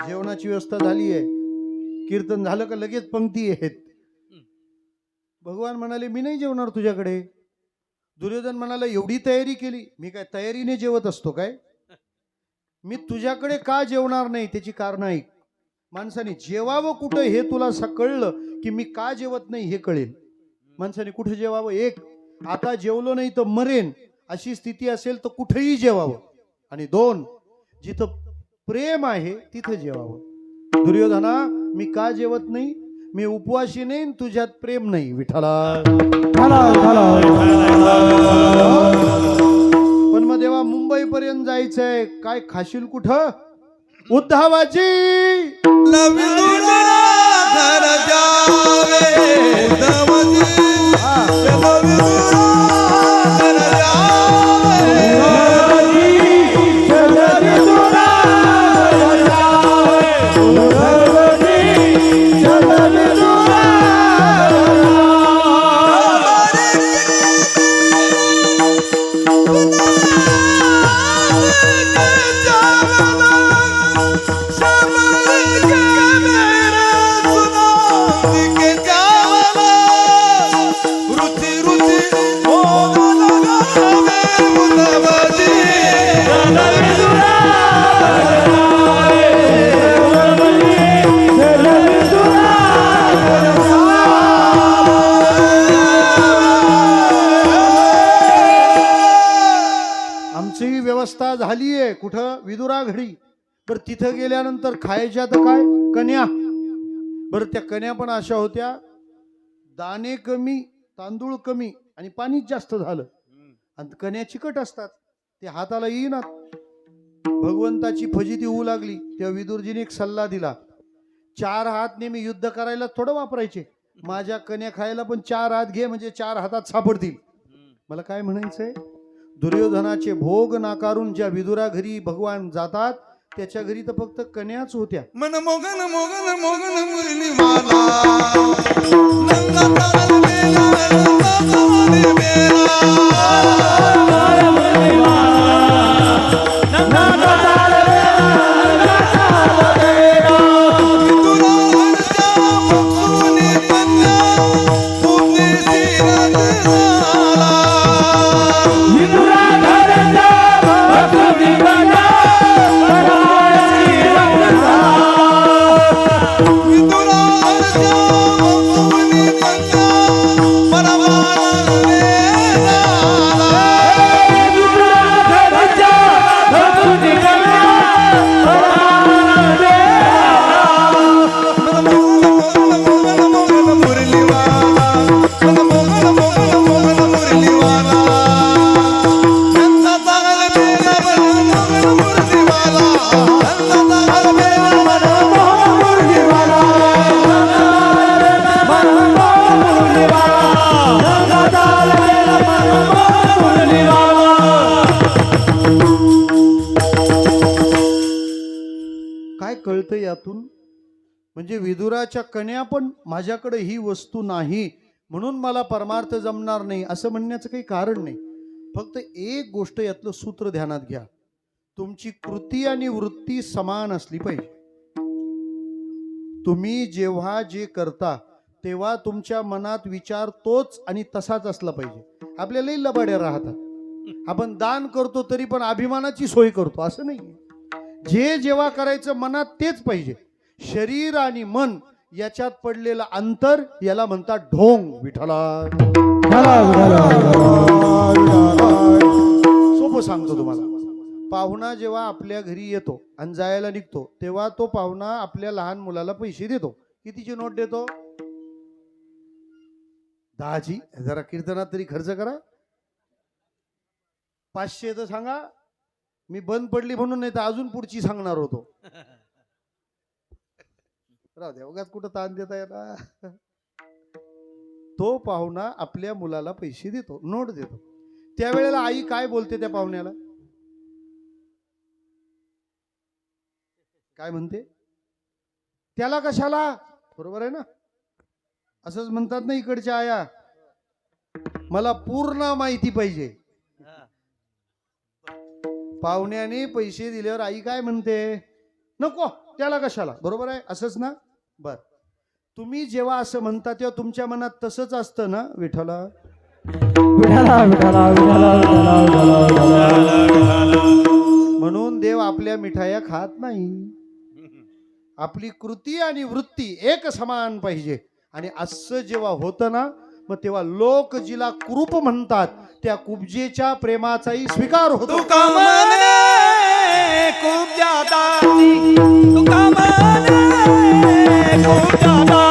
जेवणाची व्यवस्था झाली आहे, कीर्तन झालं का लगेच पंक्ती आहेत. भगवान म्हणाले मी नाही जेवणार तुझ्याकडे. दुर्योधन म्हणाला एवढी तयारी केली, मी काय तयारीने जेवत असतो काय. मी तुझ्याकडे का जेवणार नाही त्याची कारण ऐक. माणसाने जेवावं कुठं हे तुला कळलं की मी का जेवत नाही हे कळेल. माणसाने कुठं जेवावं, एक आता जेवलो नाही तर मरेन अशी स्थिती असेल तर कुठेही जेवावं, आणि दोन जिथं प्रेम आहे तिथं जेवावं. दुर्योधना मी का जेवत नाही, मी उपवासी नाही, तुझ्यात प्रेम नाही. विठ्ठला पण मग देवा मुंबई पर्यंत जायचंय, काय खाशील कुठं? उद्धवाची लविदुरा घर जावे उद्धवजी लविदुरा घर आमची व्यवस्था झालीये कुठं? विदुरा घडी. बरं तिथं गेल्यानंतर खायच्या तर काय? कन्या. बरं त्या कन्या पण अशा होत्या, दाणे कमी, तांदूळ कमी आणि पाणी जास्त झालं, आणि कन्या चिकट असतात, ते हाताला येईनात. भगवंताची फजिती होऊ लागली. तेव्हा विदुरजीने एक सल्ला दिला, 4 हात नेहमी युद्ध करायला थोडं वापरायचे, माझ्या कन्या खायला पण 4 हात घे, म्हणजे 4 हातात सापडतील. मला काय म्हणायचंय, दुर्योधनाचे भोग नाकारून ज्या विदुरा घरी भगवान जातात त्याच्या घरी तर फक्त कन्याच होत्या. मन मोगन मोगन मोगन मुरली माला नंदा ताल मेला नंदा ताल काय कळतं यातून? म्हणजे विदुराच्या कन्या पण माझ्याकडे ही वस्तू नाही म्हणून मला परमार्थ जमणार नाही असं म्हणण्याचं काही कारण नाही. फक्त एक गोष्ट यातलं सूत्र ध्यानात घ्या, तुमची कृती आणि वृत्ती समान असली पाहिजे. तुम्ही जेव्हा जे करता तेव्हा तुमच्या मनात विचार तोच आणि तसाच असला पाहिजे. आपल्यालाही लबाड्या राहतात, आपण दान करतो तरी पण अभिमानाची सोय करतो असं नाही. जे जेव्हा करायचं मनात तेच पाहिजे. शरीर आणि मन याच्यात पडलेलं अंतर याला म्हणतात ढोंग. विठ्ठला सोपं सांगतो तुम्हाला. पाहुणा जेव्हा आपल्या घरी येतो आणि जायला निघतो तेव्हा तो पाहुणा आपल्या लहान मुलाला पैसे देतो. कितीची नोट देतो? 10ची. जरा कीर्तनात तरी खर्च करा. 500 तर सांगा. मी बंद पडली म्हणून, नाही तर अजून पुढची सांगणार होतो. राहू द्या, उगाच कुठं ताण देता येणार. तो पाहुणा आपल्या मुलाला पैसे देतो, नोट देतो. त्यावेळेला आई काय बोलते त्या पाहुण्याला? काय म्हणते? त्याला कशाला? बरोबर आहे ना? असंच म्हणतात ना इकडच्या आया, मला पूर्ण माहिती पाहिजे. पाहुण्याने पैसे दिल्यावर आई काय म्हणते? नको, त्याला कशाला. बरोबर आहे, असंच ना? बर, तुम्ही जेव्हा असं म्हणता तेव्हा तुमच्या मनात तसंच असतं ना? विठ्ठला म्हणून देव आपल्या मिठाया खात नाही. आपली कृती आणि वृत्ती एक समान पाहिजे. आणि असं जेव्हा होतं ना, मग तेव्हा लोक जिला कुरूप म्हणतात त्या कुब्जेच्या प्रेमाचाही स्वीकार होतो. तुका मने खूप ज्यादा तुका मने खूप ज्यादा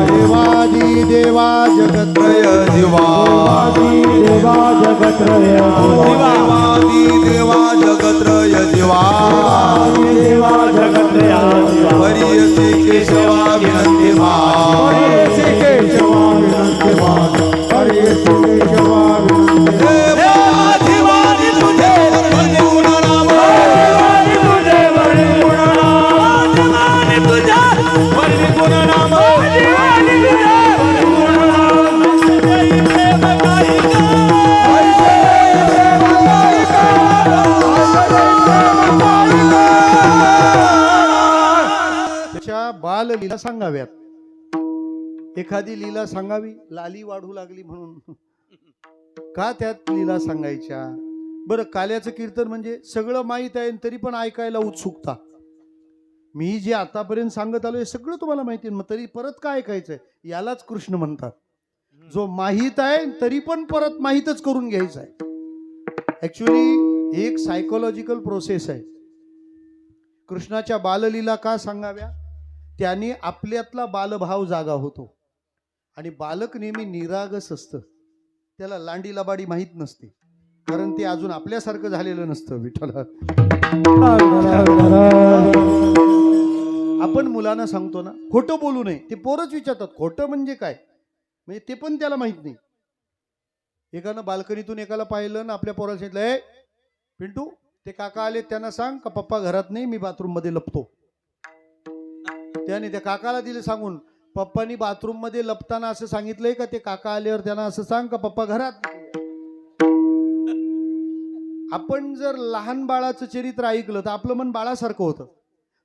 देवादी देवा जगत्रय जीवा देवा जगत्रय देवादी देवा जगत्रय जीवा देवा जगत्रय हरियसी केशवा विनंती मा हरे श्री केशवा विनंती मान हरे श्री केशवा विनंती देवा जीवानी तुझे वर्णी गुणनाम देवानी तुझे वर्णी गुणनाम देवानी तुझे वर्णी गुणनाम देवानी तुझे वर्णी गुणनाम जय प्रेम गायिका त्याच्या बाललीला सांगाव्यात. एखादी लीला सांगावी, लाली वाढू लागली म्हणून. का त्यात लीला सांगायच्या? बरं, काल्याचं कीर्तन म्हणजे सगळं माहीत आहे तरी पण ऐकायला उत्सुकता. मी जे आतापर्यंत सांगत आलोय सगळं तुम्हाला माहिती आहे, मग तरी परत काय ऐकायचंय? यालाच कृष्ण म्हणतात. जो माहीत आहे तरी पण परत माहीतच करून घ्यायचं आहे. ऍक्च्युली एक सायकोलॉजिकल प्रोसेस आहे. कृष्णाच्या बाललीला का सांगाव्या? त्याने आपल्यातला बालभाव जागा होतो. आणि बालक नेहमी निरागस असतं, त्याला लांडी लबाडी माहीत नसते, कारण ते अजून आपल्यासारखं झालेलं नसतं. विठ्ठल, आपण मुलांना सांगतो ना खोटं बोलू नये, ते पोरच विचारतात खोटं म्हणजे काय, म्हणजे ते पण त्याला माहित नाही. एकानं बाल्कनीतून एकाला पाहिलं ना आपल्या पोराला सांगितलं, ए पिंटू, ते काका आले त्यांना सांग का पप्पा घरात नाही, मी बाथरूम मध्ये लपतो. त्याने त्या काकाला दिले सांगून, पप्पानी बाथरूम मध्ये लपताना असं सांगितलंय का ते काका आल्यावर त्यांना असं सांग का पप्पा घरात. आपण जर लहान बाळाचं चरित्र ऐकलं तर आपलं मन बाळासारखं होतं.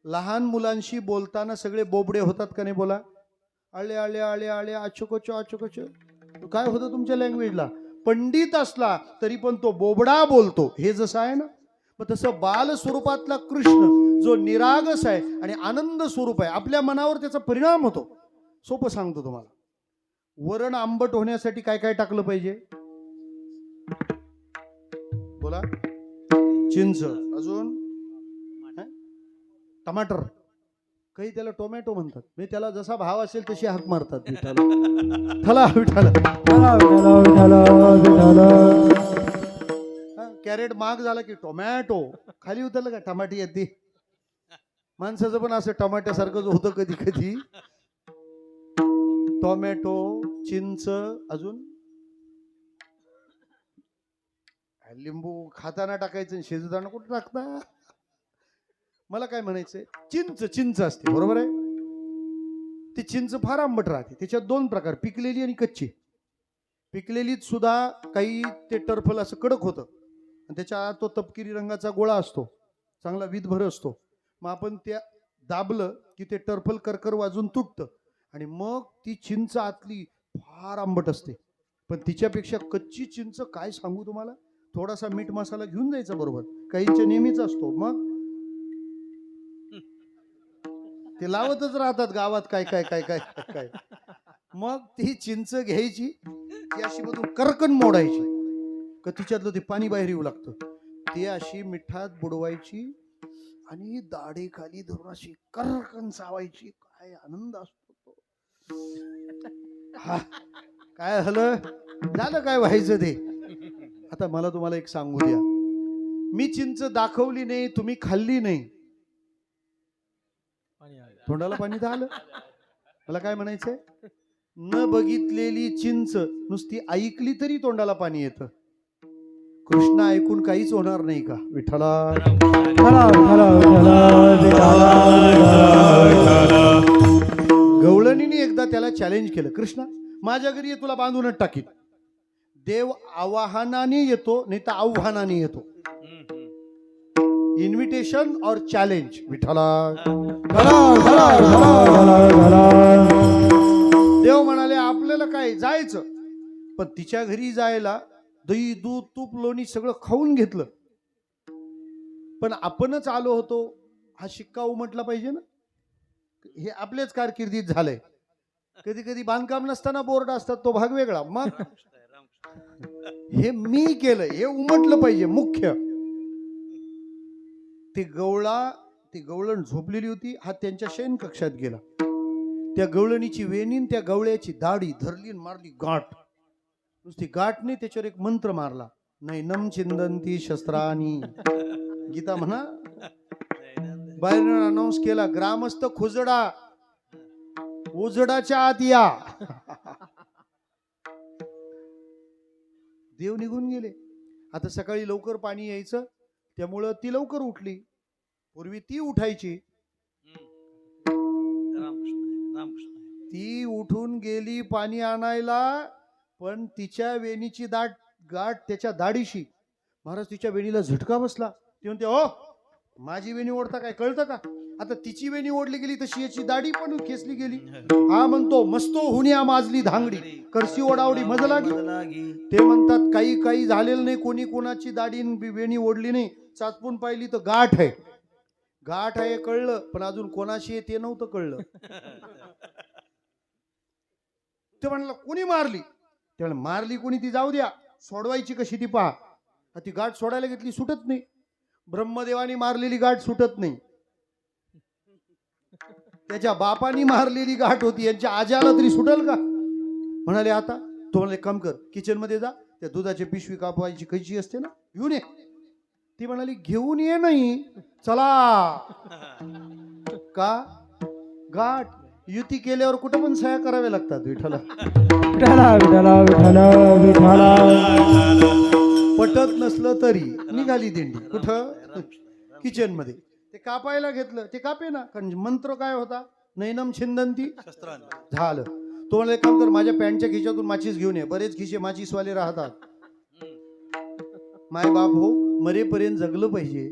लहान मुलांशी बोलताना सगळे बोबडे होतात का नाही? बोला, आळे आळे आळे आळे अचोकोचो अचोकोचो. काय होतं तुमच्या लँग्वेजला? पंडित असला तरी पण तो बोबडा बोलतो. हे जसं आहे ना, मग तसं बाल स्वरूपातला कृष्ण जो निरागस आहे आणि आनंद स्वरूप आहे, आपल्या मनावर त्याचा परिणाम होतो. सोपं सांगतो तुम्हाला. वरण आंबट होण्यासाठी काय काय टाकलं पाहिजे? बोला. चिंच, अजून टमाटर, काही त्याला टोमॅटो म्हणतात. म्हणजे त्याला जसा भाव असेल तशी हाक मारतात. विठाला विठाला कॅरेट महाग झाला की टोमॅटो, खाली उतरलं का टमाटी येते. माणसाचं पण असं टमाट्यासारखंच होतं कधी कधी. टोमॅटो, चिंच, अजून लिंबू खाताना टाकायचं, शिजताना कुठं टाकता? मला काय म्हणायचंय, चिंच असते, बरोबर आहे. ती चिंच फार आंबट राहते. त्याच्यात दोन प्रकार, पिकलेली आणि कच्ची. पिकलेलीत सुद्धा काही ते टरफल असं कडक होतं आणि त्याच्या आत तो तपकिरी रंगाचा गोळा असतो, चांगला विधभर असतो. मग आपण त्या दाबलं की ते टरफल करकर वाजून तुटतं आणि मग ती चिंच आतली फार आंबट असते. पण तिच्यापेक्षा कच्ची चिंच काय सांगू तुम्हाला. थोडासा मीठ मसाला घेऊन जायचा बरोबर, काहींच्या नेहमीच असतो. मग ते लावतच राहतात गावात काय काय काय काय काय. मग ती चिंच घ्यायची, ती अशी मधून करकन मोडायची का तिच्यातलं ते पाणी बाहेर येऊ लागतं. ती अशी मिठात बुडवायची आणि दाढी खाली धरून अशी करकन चावायची. काय आनंद असतो तो. हा, काय झालं काय व्हायचं ते. आता मला तुम्हाला एक सांगू द्या, मी चिंच दाखवली नाही, तुम्ही खाल्ली नाही, तोंडाला पाणी तर आलं. मला काय म्हणायचंय, न बघितलेली चिंच नुसती ऐकली तरी तोंडाला पाणी येतं. कृष्ण ऐकून काहीच होणार नाही का विठ्ठला. गवळणीने एकदा त्याला चॅलेंज केलं, कृष्णा माझ्या घरी ये, तुला बांधूनच टाकीन. देव आवाहनाने येतो नाही तर आव्हानाने येतो. इन्व्हिटेशन और चॅलेंज विठ्ठला. देव म्हणाले आपल्याला काय जायचं, पण तिच्या घरी जायला दही दूध तूप लोणी सगळं खाऊन घेतलं, पण आपणच आलो होतो हा शिक्का उमटला पाहिजे ना. हे आपल्याच कारकिर्दीत झालंय. कधी कधी बांधकाम नसताना बोर्ड असतात, तो भाग वेगळा. मग हे मी केलं, हे उमटलं पाहिजे मुख्य. ती गवळण झोपलेली होती, हा त्यांच्या शयन कक्षात गेला. त्या गवळणीची वेणीन त्या गवळ्याची दाढी धरली आणि मारली गाठ. नुसती गाठने त्याच्यावर एक मंत्र मारला, नैनम छिंदंती शस्त्रानी. गीता म्हणा. बाहेर अनाऊन्स केला, ग्रामस्थ खुजडा, उजडाच्या आत या. देव निघून गेले. आता सकाळी लवकर पाणी यायचं, त्यामुळं ती लवकर उठली. पूर्वी ती उठायची, ती उठून गेली पाणी आणायला, पण तिच्या वेणीची गाठ त्याच्या दाढीशी. महाराज तिच्या वेणीला झटका बसला. ती म्हणते, हो माझी वेणी ओढता काय कळतं का. आता तिची वेणी ओढली गेली तशी याची दाढी पण खेचली गेली. हा म्हणतो, मस्तो हुनिया माजली धांगडी, करसी ओढावडी मज लागी. ते म्हणतात काही काही झालेलं नाही, कोणी कोणाची दाढी वेणी ओढली नाही. चाचपून पाहिली तर गाठ आहे कळलं, पण अजून कोणाशी आहे ते नव्हतं कळलं. ते म्हणलं कोणी मारली, ते मारली कोणी ती जाऊ द्या, सोडवायची कशी ती पहा. ती गाठ सोडायला घेतली, सुटत नाही. ब्रह्मदेवानी मारलेली गाठ सुटत नाही, त्याच्या बापानी मारलेली गाठ होती, यांच्या आजाला तरी सुटल का. म्हणाले आता तो म्हणाले काम कर, किचन मध्ये जा, त्या दुधाची पिशवी कापायची कैची असते ना, घेऊन ये. ती म्हणाली घेऊन ये नाही, चला. का गाठ युती केल्यावर कुठं पण सह्या कराव्या लागतात विठ्ठला. पटत नसलं तरी निघाली दिंडी. कुठं किचन मध्ये. ते कापायला घेतलं, ते कापे ना, कारण मंत्र काय होता, नैनम छिंदंती झालं. तो म्हणले काम कर, माझ्या पॅन्टच्या खिशातून माचीस घेऊन ये, बरेच खिशे माचीसवाले राहतात. माय बाप हो, मरेपर्यंत जगलं पाहिजे.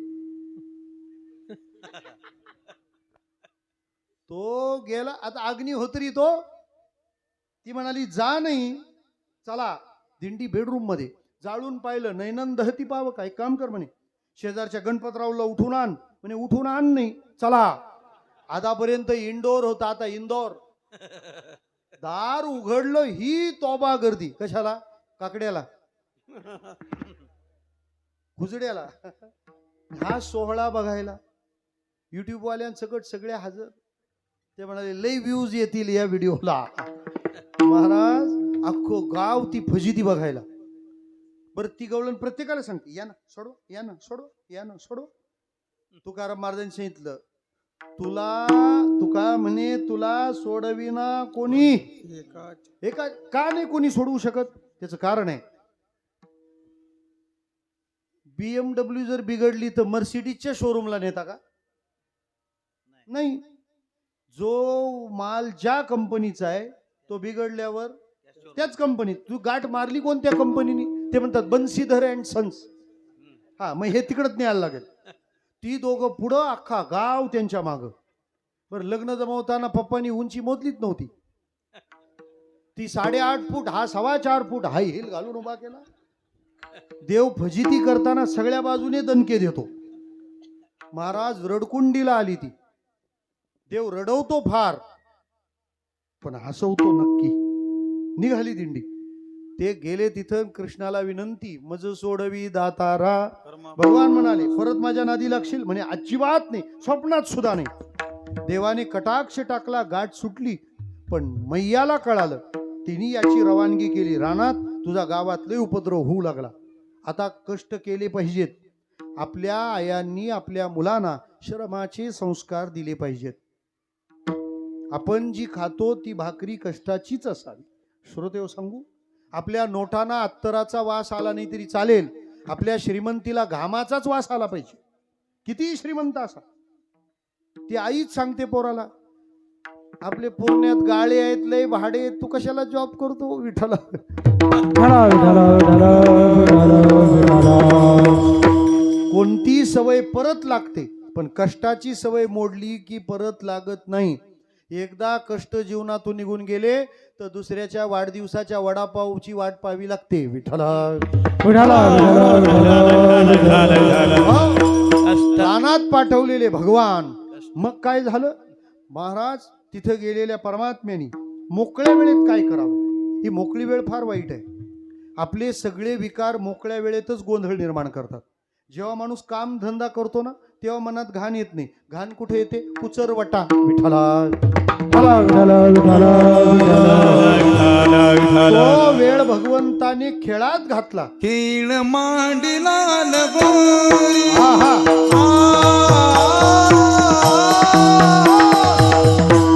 तो गेला. आता अग्निहोत्री तो, ती म्हणाली जा नाही, चला. दिंडी बेडरूम मध्ये जाळून पाहिलं, नैनन दहती पाव. काय काम कर म्हणे, शेजारच्या गणपतरावला उठून आण म्हणे. उठून आण नाही, चला. आतापर्यंत इंडोर होता, आता इंदोर. दार उघडलं, ही तोबा गर्दी. कशाला, काकड्याला, खुजड्याला. हा सोहळा बघायला युट्यूब वाल्यांसकट सगळे हजर. ते म्हणाले लई व्ह्यूज येतील या व्हिडिओला. महाराज अख्खो गाव ती फजिती बघायला. बरं ती गवळण प्रत्येकाला सांगते, या ना सोडो, या ना सोडो, या ना सोडो. तुकाराम महाराजांनी सांगितलं, तुका म्हणे तुला सोडविना कोणी. एका का नाही कोणी सोडवू शकत, त्याचं कारण आहे. BMW जर बिघडली तर मर्सिडीजच्या शोरूमला नेता का, नाही. जो माल ज्या कंपनीचा आहे तो बिघडल्यावर त्याच कंपनीत. तू गाठ मारली कोणत्या कंपनीने, ते म्हणतात बन्सीधर अँड सन्स. हा, मग हे तिकडच न्यायला लागेल. ती दोघं पुढं, अख्खा गाव त्यांच्या माग. बरं लग्न जमवताना पप्पानी उंची मोजलीच नव्हती. ती 8.5 फूट, हा 4.25 फूट हाय हिल घालून उभा केला. देव फजिती करताना सगळ्या बाजूने दणके देतो. महाराज रडकुंडीला आली ती. देव रडवतो फार, पण हसवतो नक्की. निघाली दिंडी. ते गेले तिथं कृष्णाला विनंती मज सोडवी दातारा. भगवान म्हणाले परत माझ्या नादी लागशील म्हणे अजिबात नाही, स्वप्नात सुद्धा नाही. देवाने कटाक्ष टाकला, गाठ सुटली. पण मैयाला कळालं, तिने याची रवानगी केली रानात. तुझा गावात लय उपद्रव होऊ लागला, आता कष्ट केले पाहिजेत. आपल्या आयांनी आपल्या मुलांना श्रमाचे संस्कार दिले पाहिजेत. आपण जी खातो ती भाकरी कष्टाचीच असावी. श्रोतेहो सांगू, आपल्या नोटांना अत्तराचा वास आला नाही तरी चालेल, आपल्या श्रीमंतीला घामाचाच वास आला पाहिजे. किती श्रीमंत असा, ती आईच सांगते पोराला, आपले पुण्यात गाळे आहेत लय भाडे, तू कशाला जॉब करतो विठ्ठला. विठ्ठला विठ्ठला विठ्ठला विठ्ठला. कोणती सवय परत लागते, पण कष्टाची सवय मोडली की परत लागत नाही. एकदा कष्ट जीवनातून निघून गेले तर दुसऱ्याच्या वाढदिवसाच्या वडापावची वाट पाहावी लागते. विठ्ठला विठ्ठला रानात पाठवलेले भगवान. मग काय झालं, महाराज तिथं गेलेल्या परमात्म्यानी मोकळ्या वेळेत काय करावं. ही मोकळी वेळ फार वाईट आहे. आपले सगळे विकार मोकळ्या वेळेतच गोंधळ निर्माण करतात. जेव्हा माणूस काम धंदा करतो ना तेव्हा मनात घाण येत नाही. घाण कुठे येते, कुचरवटा. विठ्ठला तो वेळ भगवंताने खेळात घातला. खेळ मांडला लगोरी. आहा,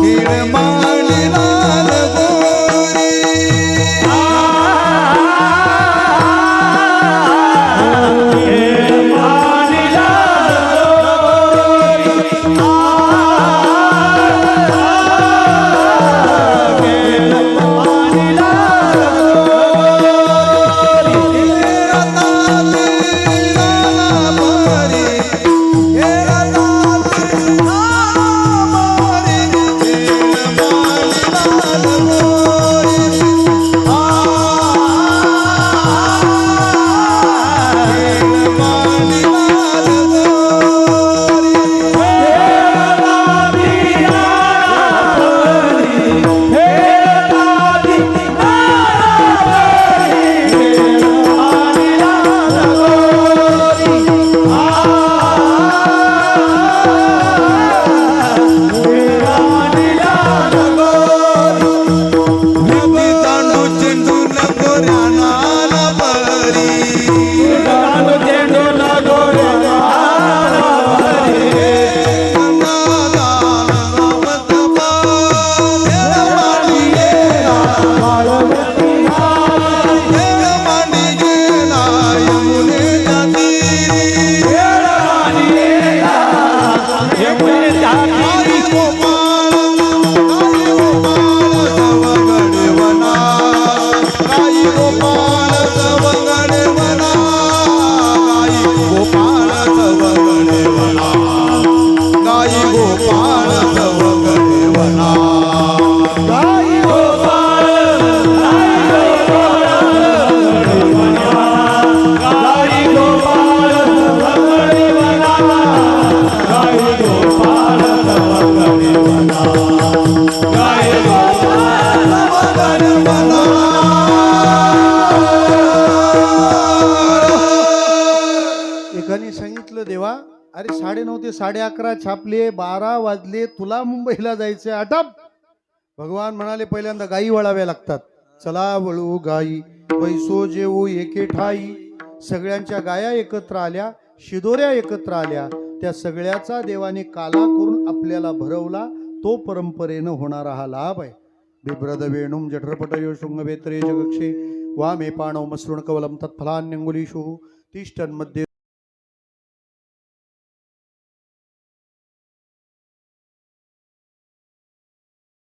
खेळ मांडला लगोरी. एकाने सांगितलं, देवा अरे 9:30 ते 11:30 छापले, 12 वाजले, तुला मुंबईला जायचंय, आटप. भगवान म्हणाले पहिल्यांदा गायी वळाव्या लागतात. चला वळू गायी, पैसो जेवू एके ठाई. सगळ्यांच्या गाया एकत्र आल्या, शिदोऱ्या एकत्र आल्या. त्या सगळ्याचा देवाने काला करून आपल्याला भरवला. तो परंपरेनं होणारा हा लाभ आहे. बिभ्रद वेणुम जठरपटयो शृंगवेत्रे जगक्षे वामे पाणव मसृण कवलम तत्फलान्यंगुलीषु तिष्ठन् मध्ये